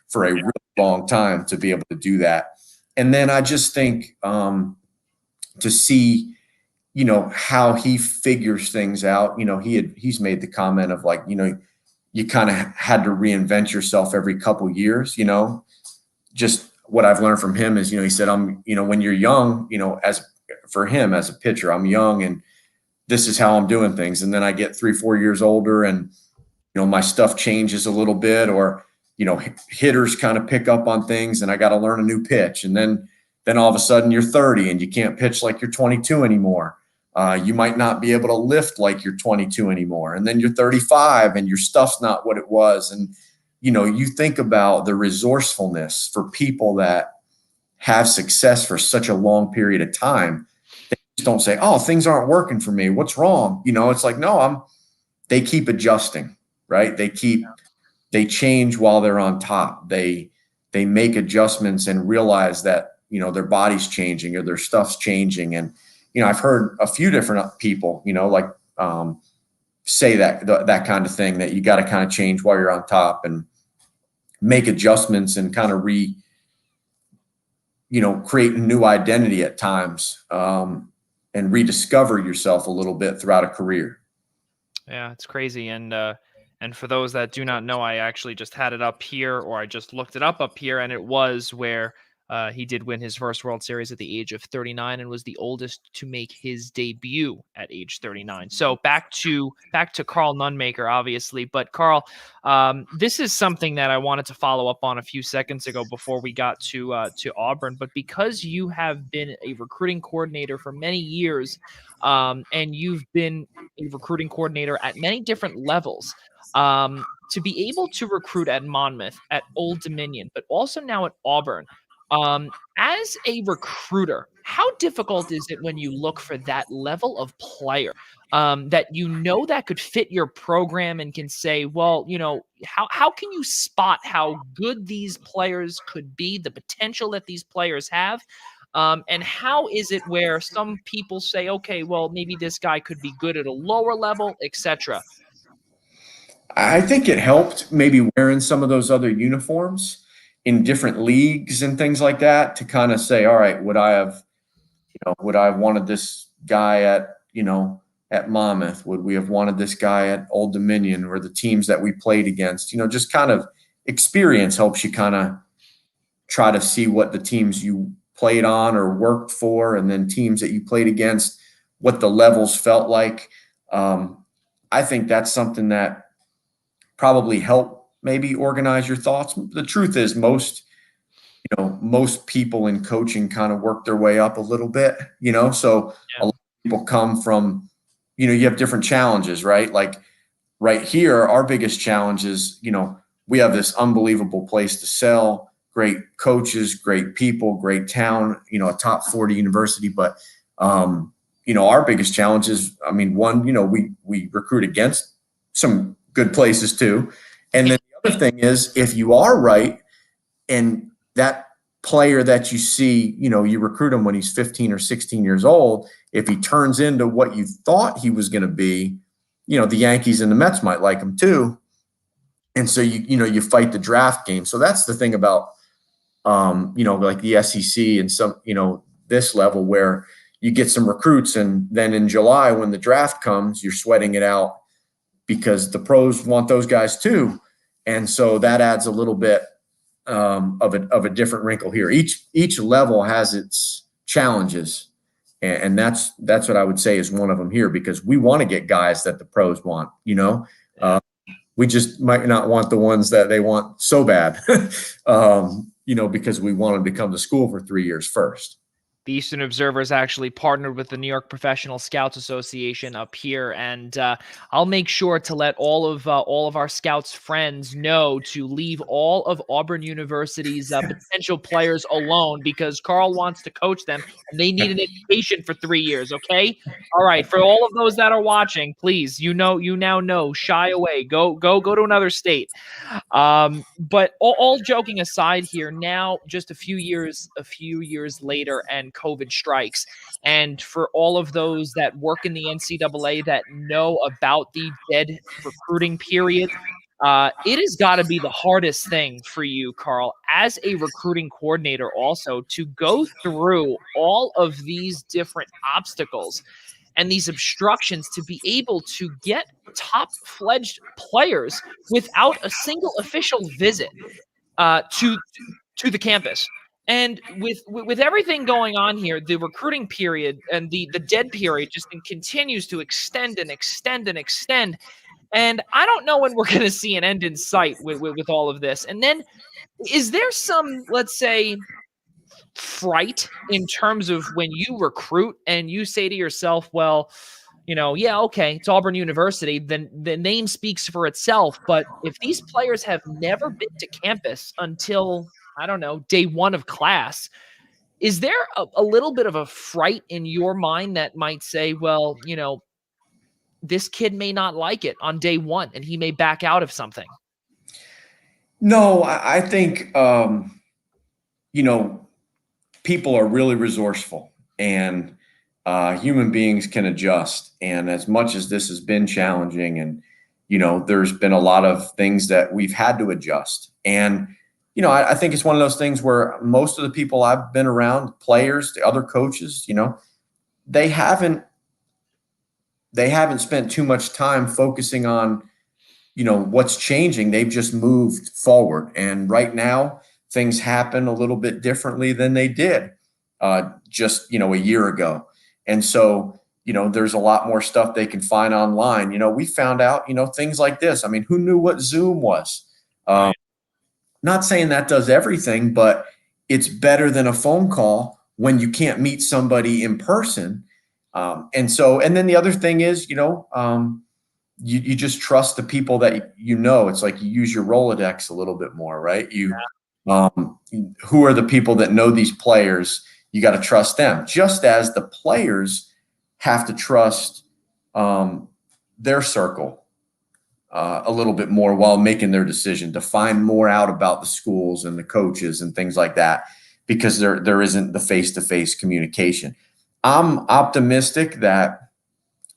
for a really long time to be able to do that. And then I just think to see, how he figures things out. He's made the comment of like, you kind of had to reinvent yourself every couple years, just what I've learned from him is, he said, when you're young, for him as a pitcher, I'm young and this is how I'm doing things. And then I get 3-4 years older and, my stuff changes a little bit, or, hitters kind of pick up on things and I got to learn a new pitch. And then all of a sudden you're 30 and you can't pitch like you're 22 anymore. You might not be able to lift like you're 22 anymore. And then you're 35 and your stuff's not what it was. And, you think about the resourcefulness for people that have success for such a long period of time. They just don't say, oh, things aren't working for me. What's wrong? It's like, no, they keep adjusting, right? They change while they're on top. They make adjustments and realize that, their body's changing or their stuff's changing. And, I've heard a few different people, like say that kind of thing, that you got to kind of change while you're on top and make adjustments and kind of create a new identity at times, and rediscover yourself a little bit throughout a career. Yeah, it's crazy. And for those that do not know, I actually just had it up here, or I just looked it up here, and it was where he did win his first World Series at the age of 39 and was the oldest to make his debut at age 39. So back to Karl Nonemaker, obviously. But Karl, this is something that I wanted to follow up on a few seconds ago before we got to Auburn. But because you have been a recruiting coordinator for many years, and you've been a recruiting coordinator at many different levels, to be able to recruit at Monmouth, at Old Dominion, but also now at Auburn, as a recruiter, how difficult is it when you look for that level of player, that that could fit your program and can say, well, how can you spot how good these players could be, the potential that these players have? And how is it where some people say, okay, well, maybe this guy could be good at a lower level, etc.? I think it helped maybe wearing some of those other uniforms in different leagues and things like that, to kind of say, all right, would I have wanted this guy at Monmouth? Would we have wanted this guy at Old Dominion, or the teams that we played against? Just kind of experience helps you kind of try to see what the teams you played on or worked for, and then teams that you played against, what the levels felt like. I think that's something that probably helped maybe organize your thoughts. The truth is, most people in coaching kind of work their way up a little bit, so a lot of people come from, you have different challenges, right? Like right here, our biggest challenge is, we have this unbelievable place to sell, great coaches, great people, great town, a top 40 university. But, our biggest challenge is, one, we recruit against some good places too. And then the other thing is, if you are right, and that player that you see, you recruit him when he's 15 or 16 years old, if he turns into what you thought he was going to be, the Yankees and the Mets might like him too. And so you fight the draft game. So that's the thing about, like the SEC and some, this level, where you get some recruits, and then in July when the draft comes, you're sweating it out because the pros want those guys too. And so that adds a little bit of a different wrinkle here. Each level has its challenges, and that's what I would say is one of them here, because we want to get guys that the pros want. We just might not want the ones that they want so bad, because we want them to come to school for 3 years first. The Eastern Observer is actually partnered with the New York Professional Scouts Association up here, and I'll make sure to let all of our scouts friends know to leave all of Auburn University's potential players alone, because Karl wants to coach them, and they need an education for 3 years. Okay, all right. For all of those that are watching, please, you now know, shy away, go to another state. But all joking aside here, now just a few years later, and COVID strikes. And for all of those that work in the NCAA that know about the dead recruiting period, it has got to be the hardest thing for you, Karl, as a recruiting coordinator, also to go through all of these different obstacles and these obstructions to be able to get top-fledged players without a single official visit to the campus. And with everything going on here, the recruiting period and the dead period just continues to extend and extend and extend. And I don't know when we're going to see an end in sight with all of this. And then, is there some, let's say, fright in terms of when you recruit and you say to yourself, well, yeah, okay, it's Auburn University, then the name speaks for itself. But if these players have never been to campus until, I don't know, day one of class, is there a little bit of a fright in your mind that might say, well, this kid may not like it on day one and he may back out of something. No, I think, people are really resourceful, and human beings can adjust. And as much as this has been challenging, and, there's been a lot of things that we've had to adjust. And, I think it's one of those things where most of the people I've been around, players, the other coaches, they haven't spent too much time focusing on, what's changing. They've just moved forward. And right now, things happen a little bit differently than they did just, a year ago. And so, there's a lot more stuff they can find online. We found out, things like this. I mean, who knew what Zoom was? Right. Not saying that does everything, but it's better than a phone call when you can't meet somebody in person. And then the other thing is, you just trust the people that it's like you use your Rolodex a little bit more, right? Who are the people that know these players? You got to trust them, just as the players have to trust their circle a little bit more while making their decision, to find more out about the schools and the coaches and things like that, because there isn't the face-to-face communication. I'm optimistic that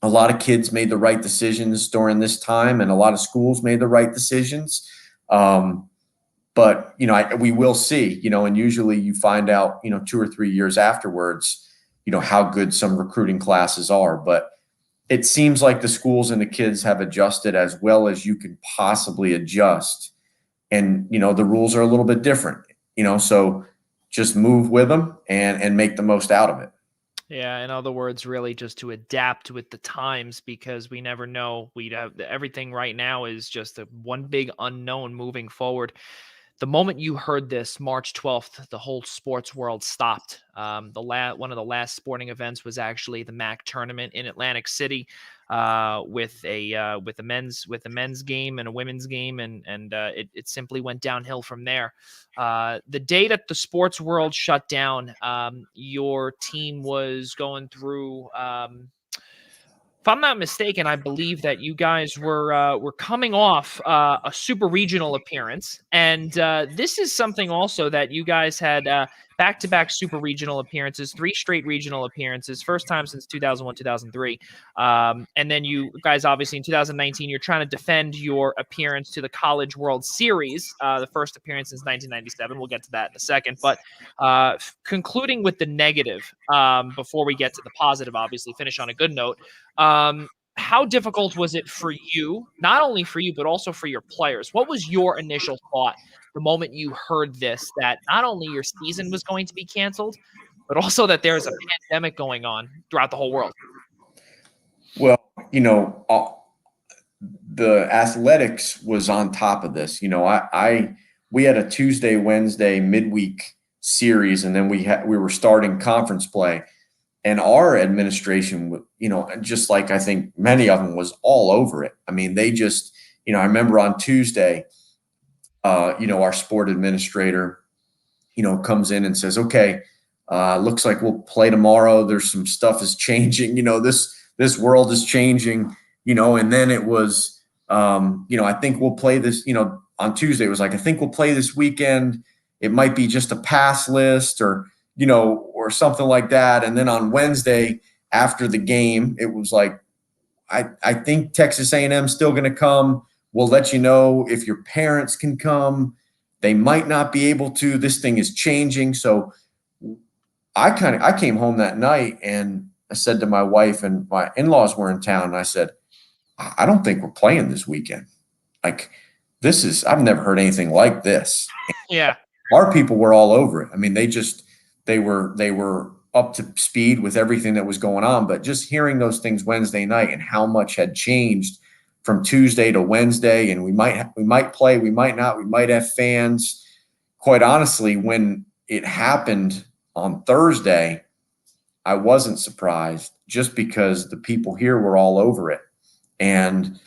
a lot of kids made the right decisions during this time, and a lot of schools made the right decisions. But, we will see, and usually you find out, 2 or 3 years afterwards, how good some recruiting classes are. But it seems like the schools and the kids have adjusted as well as you can possibly adjust. And, the rules are a little bit different, so just move with them and make the most out of it. Yeah, in other words, really just to adapt with the times, because we never know. Everything right now is just one big unknown moving forward. The moment you heard this, March 12th, the whole sports world stopped. One of the last sporting events was actually the MAC tournament in Atlantic City, with a men's game and a women's game, and it simply went downhill from there. The day that the sports world shut down, your team was going through. If I'm not mistaken, I believe that you guys were coming off a super regional appearance, and this is something also that you guys had back-to-back super regional appearances, 3 straight regional appearances, first time since 2001, 2003, and then you guys obviously in 2019 you're trying to defend your appearance to the College World Series, the first appearance since 1997. We'll get to that in a second, but concluding with the negative before we get to the positive, obviously finish on a good note. How difficult was it for you, not only for you, but also for your players? What was your initial thought the moment you heard this, that not only your season was going to be canceled, but also that there's a pandemic going on throughout the whole world? Well, the athletics was on top of this. We had a Tuesday, Wednesday midweek series, and then we were starting conference play. And our administration, just like I think many of them, was all over it. I mean, they just, I remember on Tuesday, our sport administrator, comes in and says, okay, looks like we'll play tomorrow. There's some stuff is changing, this world is changing, and then it was, I think we'll play this, on Tuesday, it was like, I think we'll play this weekend. It might be just a pass list or something like that. And then on Wednesday after the game, it was like, I think Texas A&M still going to come. We'll let you know if your parents can come. They might not be able to. This thing is changing. So I came home that night and I said to my wife, and my in-laws were in town, and I said, I don't think we're playing this weekend. Like, I've never heard anything like this. Yeah. Our people were all over it. I mean, they were up to speed with everything that was going on, but just hearing those things Wednesday night and how much had changed from Tuesday to Wednesday, and we might play, we might not, we might have fans. Quite honestly, when it happened on Thursday, I wasn't surprised, just because the people here were all over it. And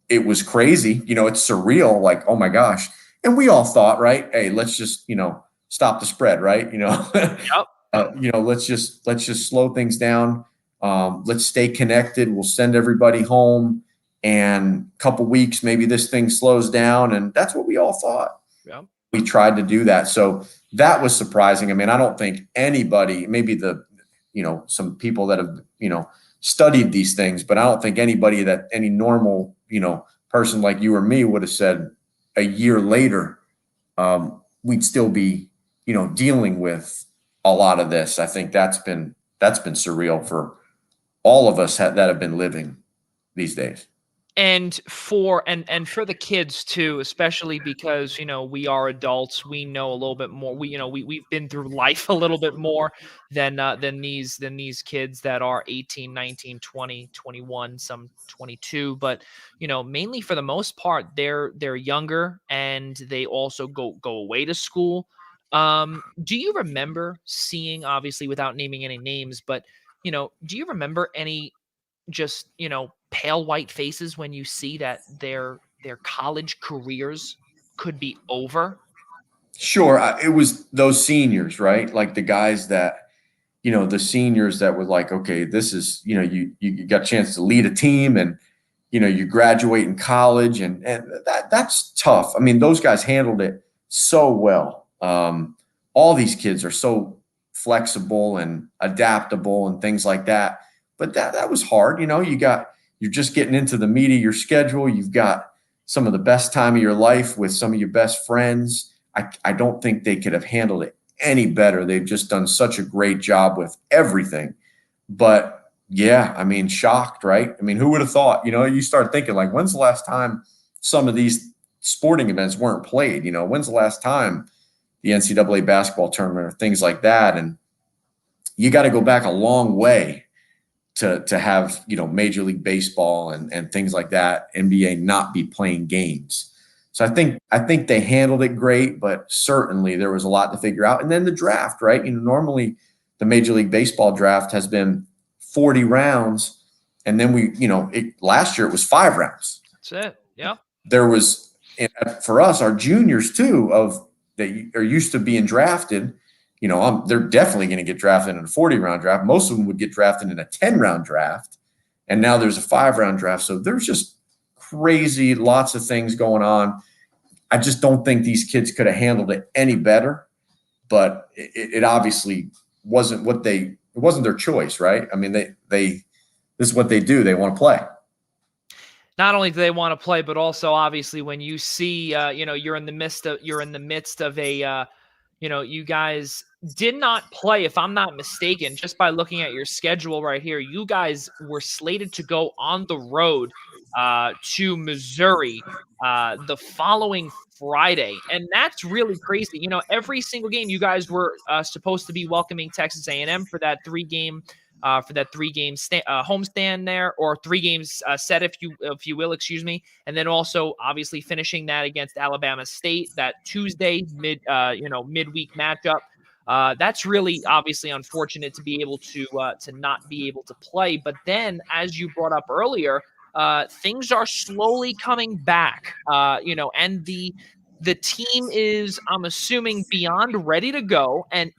it was crazy. It's surreal, like, oh my gosh. And we all thought, right, hey, let's just, stop the spread, right? Yep. Let's just slow things down. Let's stay connected. We'll send everybody home, and a couple weeks, maybe this thing slows down. And that's what we all thought. Yeah. We tried to do that. So that was surprising. I mean, I don't think anybody, maybe some people that have, studied these things, but I don't think any normal, person like you or me would have said a year later, we'd still be, dealing with a lot of this. I think that's been surreal for all of us that have been living these days. And for the kids too, especially because we are adults, we know a little bit more. We've been through life a little bit more than these kids that are 18, 19, 20, 21, some 22. But mainly for the most part, they're younger, and they also go away to school. Do you remember seeing, obviously without naming any names, but do you remember any just pale white faces when you see that their college careers could be over? Sure. It was those seniors, right? Like the guys that, the seniors that were like, okay, this is, you got a chance to lead a team, and, you graduate in college, and that's tough. I mean, those guys handled it so well. All these kids are so flexible and adaptable and things like that. But that was hard. You're just getting into the meat of your schedule. You've got some of the best time of your life with some of your best friends. I don't think they could have handled it any better. They've just done such a great job with everything. But yeah, I mean, shocked, right? I mean, who would have thought? You start thinking, like, when's the last time some of these sporting events weren't played? When's the last time the NCAA basketball tournament or things like that? And you got to go back a long way to have, Major League Baseball and things like that, NBA, not be playing games. So I think they handled it great, but certainly there was a lot to figure out. And then the draft, right? Normally the Major League Baseball draft has been 40 rounds, and then last year it was 5 rounds. That's it. Yeah. There was, for us, our juniors too, that are used to being drafted. They're definitely going to get drafted in a 40-round draft. Most of them would get drafted in a 10-round draft, and now there's a 5-round draft. So there's just crazy, lots of things going on. I just don't think these kids could have handled it any better, but it obviously wasn't it wasn't their choice, right? I mean, this is what they do. They want to play. Not only do they want to play, but also obviously when you see, you're in the midst of a, you guys did not play, if I'm not mistaken, just by looking at your schedule right here. You guys were slated to go on the road to Missouri the following Friday, and that's really crazy. Every single game you guys were supposed to be welcoming Texas A&M for that 3-game homestand there, or 3 games set, if you will, excuse me, and then also obviously finishing that against Alabama State that Tuesday midweek matchup. That's really obviously unfortunate to be able to not be able to play. But then, as you brought up earlier, things are slowly coming back. And the team is, I'm assuming, beyond ready to go and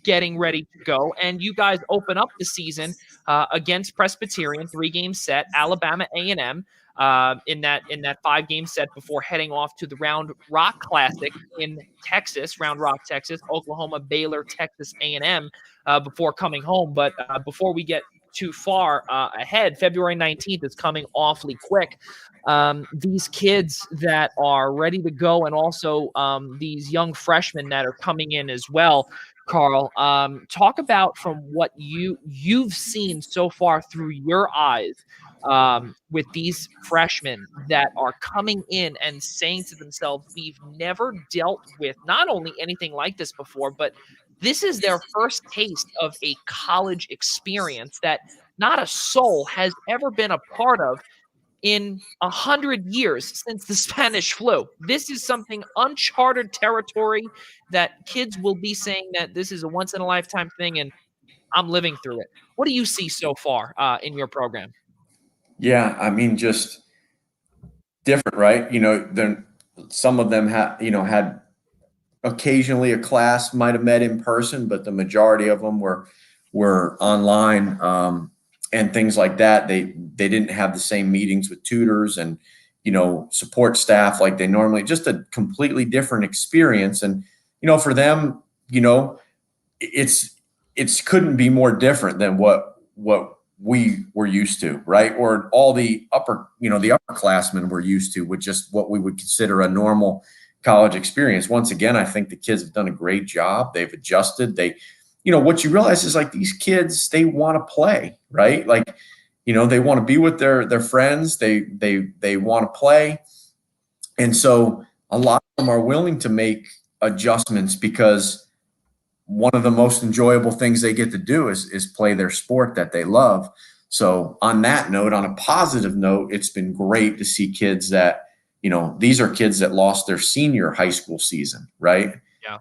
getting ready to go. And you guys open up the season against Presbyterian, 3-game set, Alabama A&M in that 5-game set before heading off to the Round Rock Classic in Texas, Round Rock, Texas, Oklahoma, Baylor, Texas A&M before coming home. But before we get too far ahead, February 19th is coming awfully quick. These kids that are ready to go, and also these young freshmen that are coming in as well. Karl, talk about, from what you've seen so far through your eyes, with these freshmen that are coming in and saying to themselves, we've never dealt with not only anything like this before, but this is their first taste of a college experience that not a soul has ever been a part of in 100 years since the Spanish flu. This is something uncharted territory that kids will be saying that this is a once in a lifetime thing, and I'm living through it. What do you see so far in your program? Yeah, I mean, just different, right? Then some of them had occasionally a class might have met in person, but the majority of them were were online and things like that. They didn't have the same meetings with tutors and, support staff like they normally, just a completely different experience. And, for them, it's couldn't be more different than what we were used to, right? Or all the upperclassmen were used to, with just what we would consider a normal college experience. Once again, I think the kids have done a great job. They've adjusted. What you realize is, like, these kids, they want to play, right? Like, they want to be with their friends. They want to play. And so a lot of them are willing to make adjustments, because one of the most enjoyable things they get to do is play their sport that they love. So on that note, on a positive note, it's been great to see kids that, these are kids that lost their senior high school season, right? Yeah.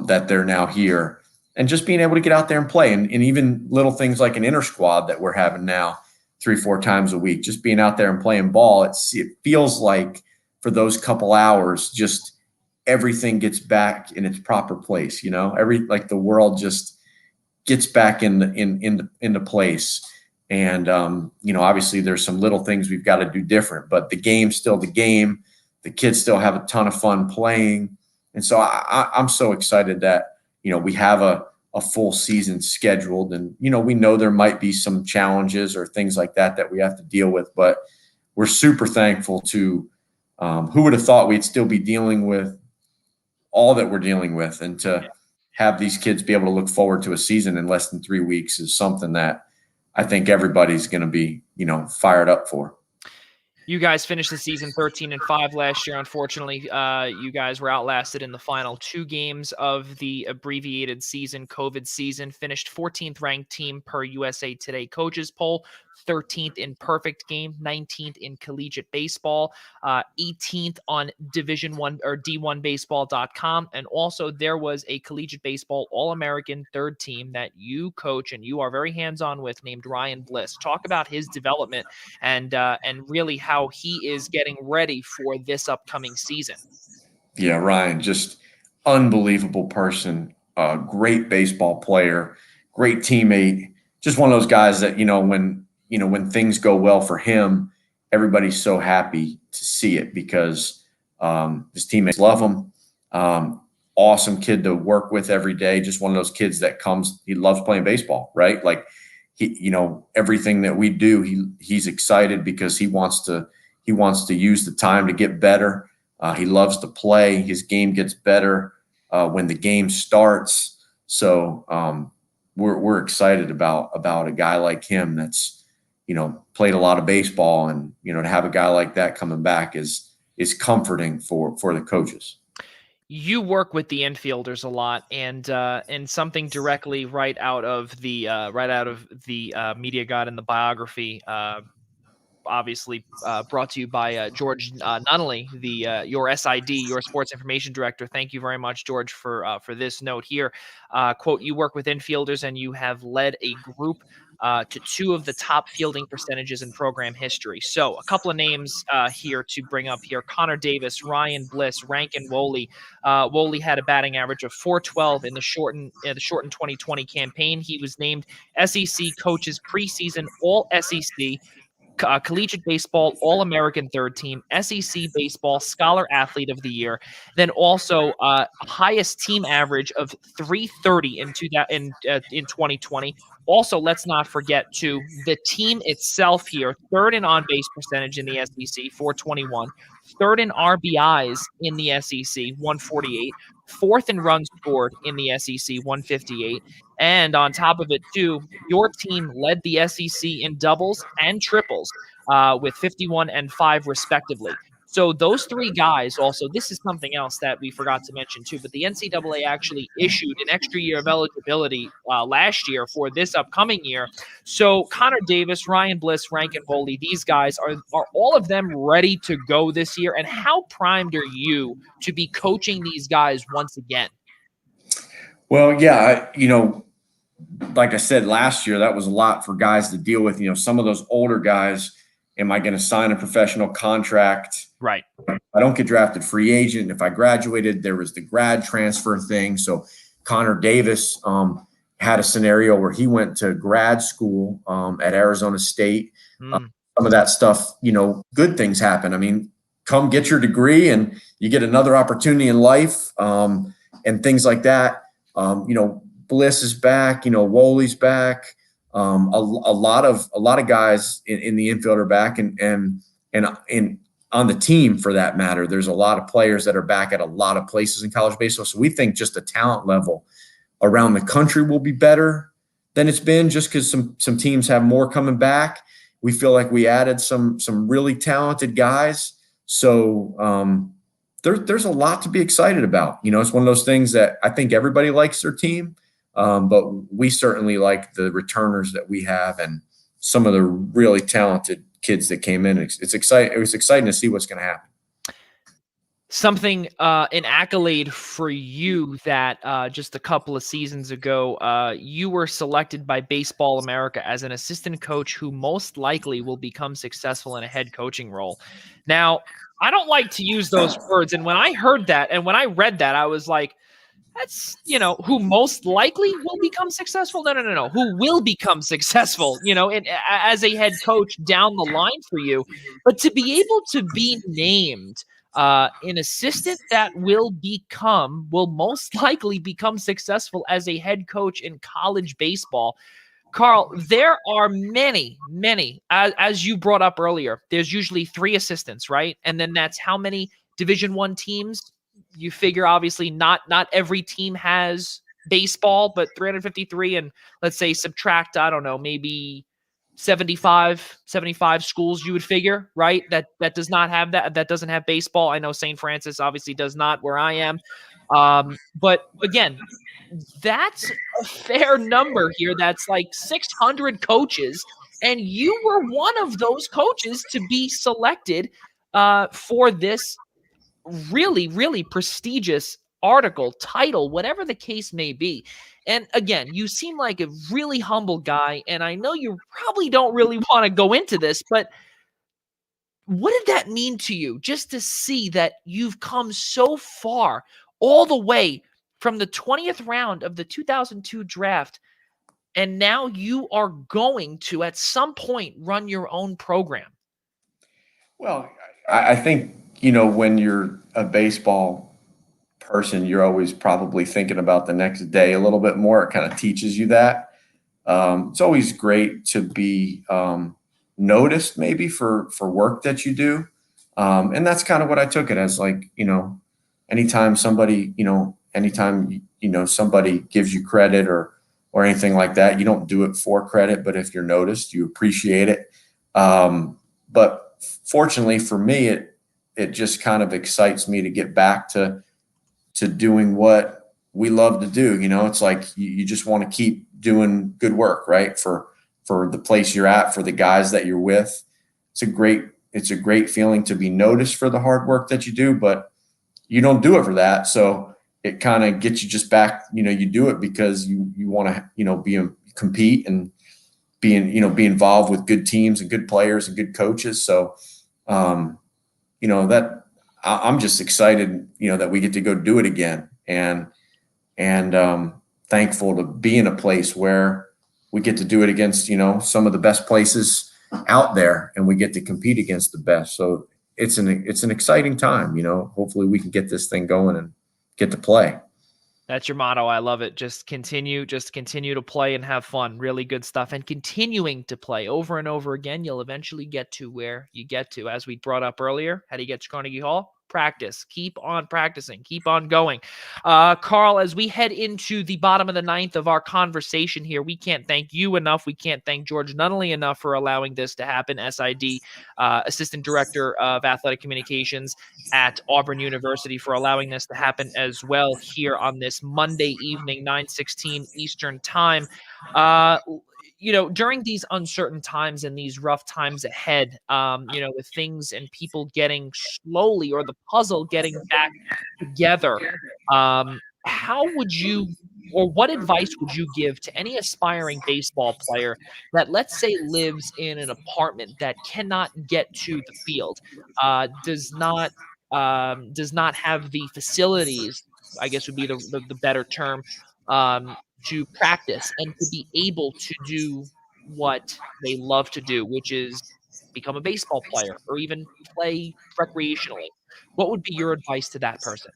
That they're now here, and just being able to get out there and play, and even little things like an inter squad that we're having now 3-4 times a week, just being out there and playing ball. It feels like for those couple hours, just everything gets back in its proper place. The world just gets back into place. And, obviously there's some little things we've got to do different, but the game's still the game. The kids still have a ton of fun playing. And so I'm so excited that, we have a full season scheduled, and, we know there might be some challenges or things like that we have to deal with, but we're super thankful to, who would have thought we'd still be dealing with all that we're dealing with, and to have these kids be able to look forward to a season in less than 3 weeks is something that I think everybody's going to be, fired up for. You guys finished the season 13-5 last year. Unfortunately, you guys were outlasted in the final 2 games of the abbreviated season, COVID season. Finished 14th ranked team per USA Today coaches poll, 13th in perfect game, 19th in collegiate baseball, 18th on Division 1 or D1baseball.com. And also there was a collegiate baseball All-American third team that you coach and you are very hands-on with, named Ryan Bliss. Talk about his development and really how he is getting ready for this upcoming season. Yeah, Ryan, just unbelievable person, great baseball player, great teammate, just one of those guys that, when things go well for him, everybody's so happy to see it, because his teammates love him. Awesome kid to work with every day. Just one of those kids that he loves playing baseball, right? Like, everything that we do, he's excited because he wants to use the time to get better. He loves to play. His game gets better when the game starts. So we're excited about a guy like him that's, played a lot of baseball, and, to have a guy like that coming back is comforting for the coaches. You work with the infielders a lot, and something directly right out of the Media Guide and the biography, obviously brought to you by George Nunnally, your SID, your sports information director. Thank you very much, George, for this note here. Quote, you work with infielders and you have led a group to 2 of the top fielding percentages in program history. So a couple of names here to bring up here: Connor Davis, Ryan Bliss, Rankin Woley. Woley had a batting average of .412 in the shortened 2020 campaign. He was named SEC Coaches Preseason All-SEC, Collegiate Baseball All-American third team, SEC Baseball Scholar Athlete of the Year, then also highest team average of .330 in 2020. Also, let's not forget to the team itself here, 3rd in on-base percentage in the SEC, .421, 3rd in RBIs in the SEC, 148, 4th in runs scored in the SEC, 158. And on top of it, too, your team led the SEC in doubles and triples with 51 and 5, respectively. So those 3 guys also, this is something else that we forgot to mention, too, but the NCAA actually issued an extra year of eligibility last year for this upcoming year. So Connor Davis, Ryan Bliss, Rankin Woley, these guys, are all of them ready to go this year? And how primed are you to be coaching these guys once again? Well, yeah, like I said, last year, that was a lot for guys to deal with. Some of those older guys, am I going to sign a professional contract? Right. I don't get drafted free agent. If I graduated, there was the grad transfer thing. So Connor Davis, had a scenario where he went to grad school at Arizona State. Some of that stuff, good things happen. I mean, come get your degree and you get another opportunity in life, and things like that. Bliss is back, Woley's back. A lot of guys in the infield are back, and on the team for that matter. There's a lot of players that are back at a lot of places in college baseball. So we think just the talent level around the country will be better than it's been, just because some teams have more coming back. We feel like we added some really talented guys. So there's a lot to be excited about. It's one of those things that I think everybody likes their team, but we certainly like the returners that we have and some of the really talented kids that came in. It's exciting. It was exciting to see what's going to happen. Something, an accolade for you that just a couple of seasons ago, you were selected by Baseball America as an assistant coach who most likely will become successful in a head coaching role. Now, I don't like to use those words. And when I heard that and when I read that, I was like, that's, who most likely will become successful? No. Who will become successful, as a head coach down the line for you. But to be able to be named an assistant that will most likely become successful as a head coach in college baseball. Karl, there are many, as you brought up earlier, there's usually 3 assistants, right? And then that's how many Division I teams? You figure obviously not every team has baseball, but 353, and let's say subtract, I don't know, maybe 75 schools, you would figure, right? That does not have that doesn't have baseball. I know St. Francis obviously does not where I am. But again, that's a fair number here. That's like 600 coaches. And you were one of those coaches to be selected for this really, really prestigious article, title, whatever the case may be. And again, you seem like a really humble guy, and I know you probably don't really want to go into this, but what did that mean to you just to see that you've come so far, all the way from the 20th round of the 2002 draft, and now you are going to, at some point, run your own program? Well, I think, when you're a baseball person, you're always probably thinking about the next day a little bit more. It kind of teaches you that. It's always great to be noticed maybe for work that you do. And that's kind of what I took it as, like, anytime somebody, somebody gives you credit or anything like that, you don't do it for credit, but if you're noticed, you appreciate it. But fortunately for me, it just kind of excites me to get back to doing what we love to do. It's like you just want to keep doing good work, right? For the place you're at, for the guys that you're with. It's a great feeling to be noticed for the hard work that you do, but you don't do it for that. So it kind of gets you just back, you do it because you want to, compete and be involved with good teams and good players and good coaches. So, that I'm just excited, that we get to go do it again, and thankful to be in a place where we get to do it against, some of the best places out there, and we get to compete against the best. So it's an exciting time, hopefully we can get this thing going and get to play. That's your motto. I love it. Just continue to play and have fun. Really good stuff. And continuing to play over and over again, you'll eventually get to where you get to. As we brought up earlier, how do you get to Carnegie Hall? Practice. Keep on practicing. Keep on going. Karl, as we head into the bottom of the 9th of our conversation here, we can't thank you enough. We can't thank George Nunnally enough for allowing this to happen. SID, Assistant Director of Athletic Communications at Auburn University, for allowing this to happen as well here on this Monday evening, 9:16 Eastern Time. During these uncertain times and these rough times ahead, with things and people getting slowly, or the puzzle getting back together, how would you, or what advice would you give to any aspiring baseball player that, let's say, lives in an apartment that cannot get to the field, does not have the facilities, I guess would be the better term, to practice and to be able to do what they love to do, which is become a baseball player or even play recreationally, what would be your advice to that person?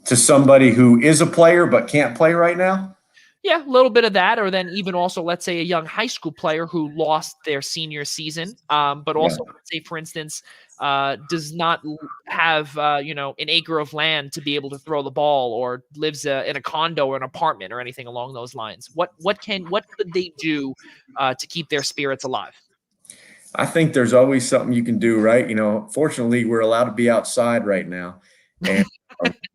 To somebody who is a player but can't play right now? Yeah, a little bit of that, or then even also, let's say, a young high school player who lost their senior season, but Yeah. also, let's say, for instance, does not have an acre of land to be able to throw the ball, or lives in a condo or an apartment or anything along those lines. What could they do to keep their spirits alive? I think there's always something you can do, right? Fortunately, we're allowed to be outside right now, and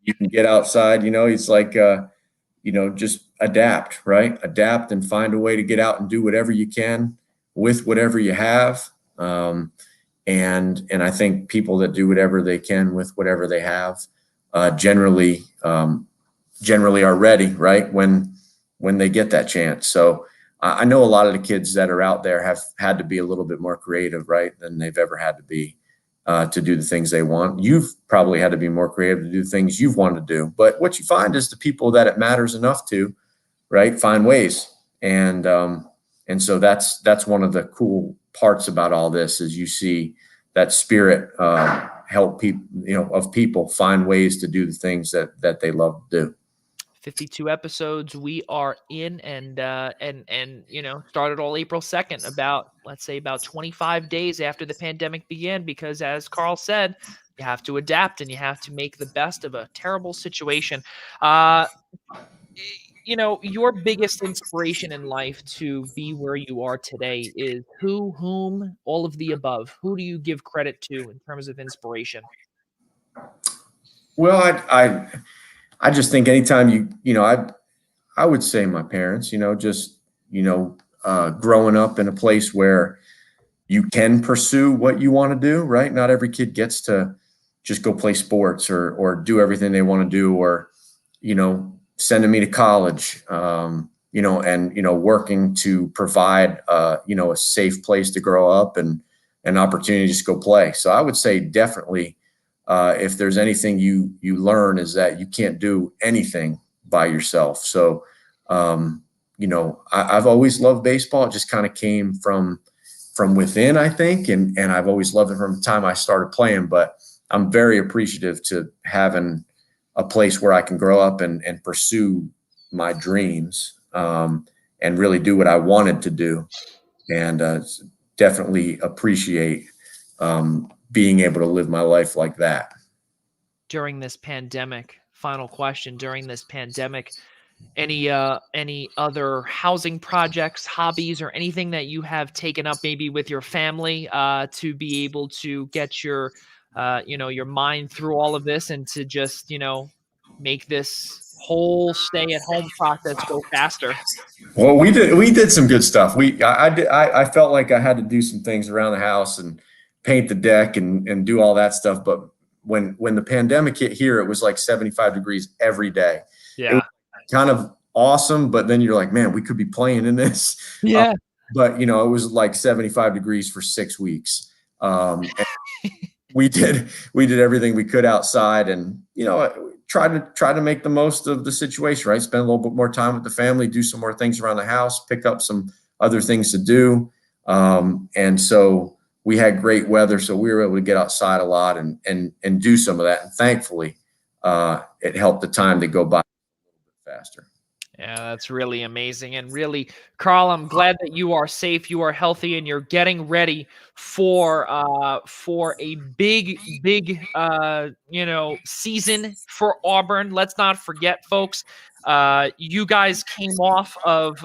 you can get outside. It's like just adapt, right? Adapt and find a way to get out and do whatever you can with whatever you have. And I think people that do whatever they can with whatever they have generally are ready, right? When they get that chance. So I know a lot of the kids that are out there have had to be a little bit more creative, right, than they've ever had to be to do the things they want. You've probably had to be more creative to do things you've wanted to do. But what you find is the people that it matters enough to, right, find ways. And so that's one of the cool parts about all this is you see that spirit help people, of people find ways to do the things that they love to do. 52 episodes we are in, and started all April 2nd, let's say about 25 days after the pandemic began, because as Karl said, you have to adapt and you have to make the best of a terrible situation. Your biggest inspiration in life to be where you are today is whom, all of the above. Who do you give credit to in terms of inspiration? Well, I just think anytime I would say my parents, growing up in a place where you can pursue what you want to do, right? Not every kid gets to just go play sports or do everything they want to do, or, sending me to college, and working to provide, a safe place to grow up and an opportunity to just go play. So I would say definitely, if there's anything you learn is that you can't do anything by yourself. So, I've always loved baseball. It just kind of came from within, I think. And I've always loved it from the time I started playing, but I'm very appreciative to having a place where I can grow up and pursue my dreams, and really do what I wanted to do. And definitely appreciate being able to live my life like that. During this pandemic, final question, during this pandemic, any other housing projects, hobbies, or anything that you have taken up maybe with your family to be able to get your your mind through all of this, and to just make this whole stay at home process go faster? Well, we did some good stuff. I felt like I had to do some things around the house and paint the deck and do all that stuff. But when the pandemic hit here, it was like 75 degrees every day. It was Yeah. kind of awesome, but then you're like, man, we could be playing in this. Uh, Yeah. but it was like 75 degrees for 6 weeks. And we did everything we could outside, and try to make the most of the situation, right? Spend a little bit more time with the family, do some more things around the house, pick up some other things to do. And so we had great weather, so we were able to get outside a lot and do some of that. And thankfully, it helped the time to go by a little bit faster. Yeah, that's really amazing. And really, Karl, I'm glad that you are safe, you are healthy, and you're getting ready for a big season for Auburn. Let's not forget, folks. You guys came off of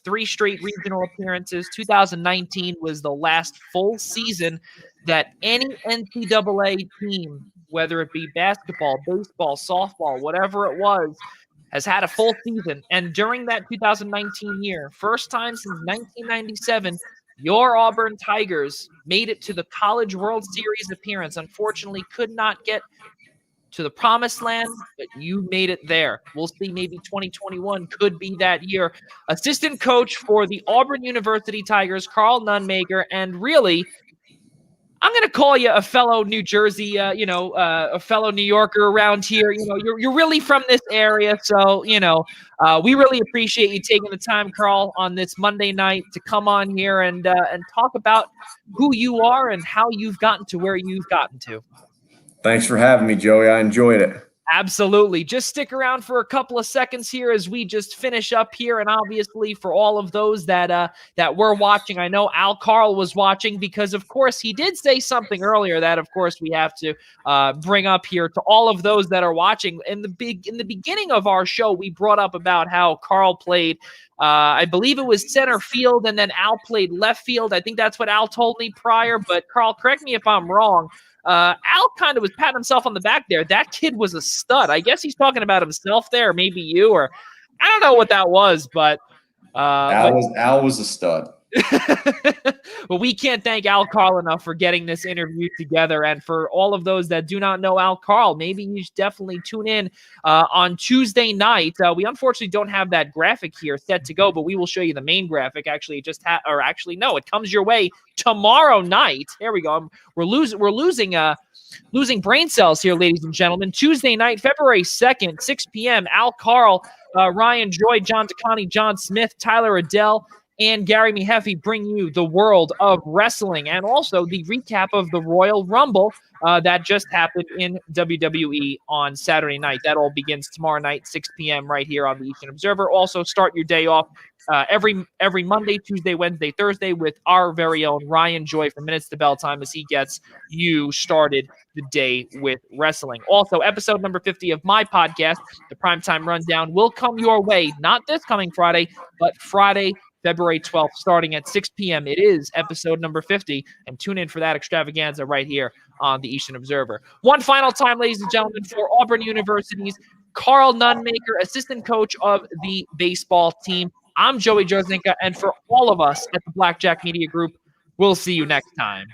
3 straight regional appearances. 2019 was the last full season that any NCAA team, whether it be basketball, baseball, softball, whatever it was, has had a full season. And during that 2019 year, first time since 1997, your Auburn Tigers made it to the College World Series appearance. Unfortunately, could not get to the promised land, but you made it there. We'll see, maybe 2021 could be that year. Assistant coach for the Auburn University Tigers, Karl Nonemaker, and really, I'm going to call you a fellow New Jersey, a fellow New Yorker around here. You're really from this area. So, we really appreciate you taking the time, Karl, on this Monday night to come on here and talk about who you are and how you've gotten to where you've gotten to. Thanks for having me, Joey. I enjoyed it. Absolutely. Just stick around for a couple of seconds here as we just finish up here. And obviously for all of those that were watching, I know Karl was watching because, of course, he did say something earlier that, of course, we have to bring up here to all of those that are watching. In the beginning of our show, we brought up about how Karl played I believe it was center field, and then Al played left field. I think that's what Al told me prior. But, Karl, correct me if I'm wrong. Al kind of was patting himself on the back there. That kid was a stud. I guess he's talking about himself there, or maybe you, or I don't know what that was, but Al was a stud. Well, we can't thank Karl enough for getting this interview together. And for all of those that do not know Karl, maybe you should definitely tune in on Tuesday night. We unfortunately don't have that graphic here set to go, but we will show you the main graphic. Actually, it comes your way tomorrow night. There we go. We're losing brain cells here, ladies and gentlemen. Tuesday night, February 2nd, 6 p.m. Karl, Ryan Joy, John DeConnie, John Smith, Tyler Adele, and Gary Mehefe bring you the world of wrestling and also the recap of the Royal Rumble that just happened in WWE on Saturday night. That all begins tomorrow night, 6 p.m. right here on the Eastern Observer. Also, start your day off every Monday, Tuesday, Wednesday, Thursday with our very own Ryan Joy from Minutes to Bell Time as he gets you started the day with wrestling. Also, episode number 50 of my podcast, the Primetime Rundown, will come your way, not this coming Friday, but Friday, February 12th, starting at 6 p.m. It is episode number 50, and tune in for that extravaganza right here on the Eastern Observer. One final time, ladies and gentlemen, for Auburn University's Karl Nonemaker, assistant coach of the baseball team. I'm Joey Jarzynka, and for all of us at the Blackjack Media Group, we'll see you next time.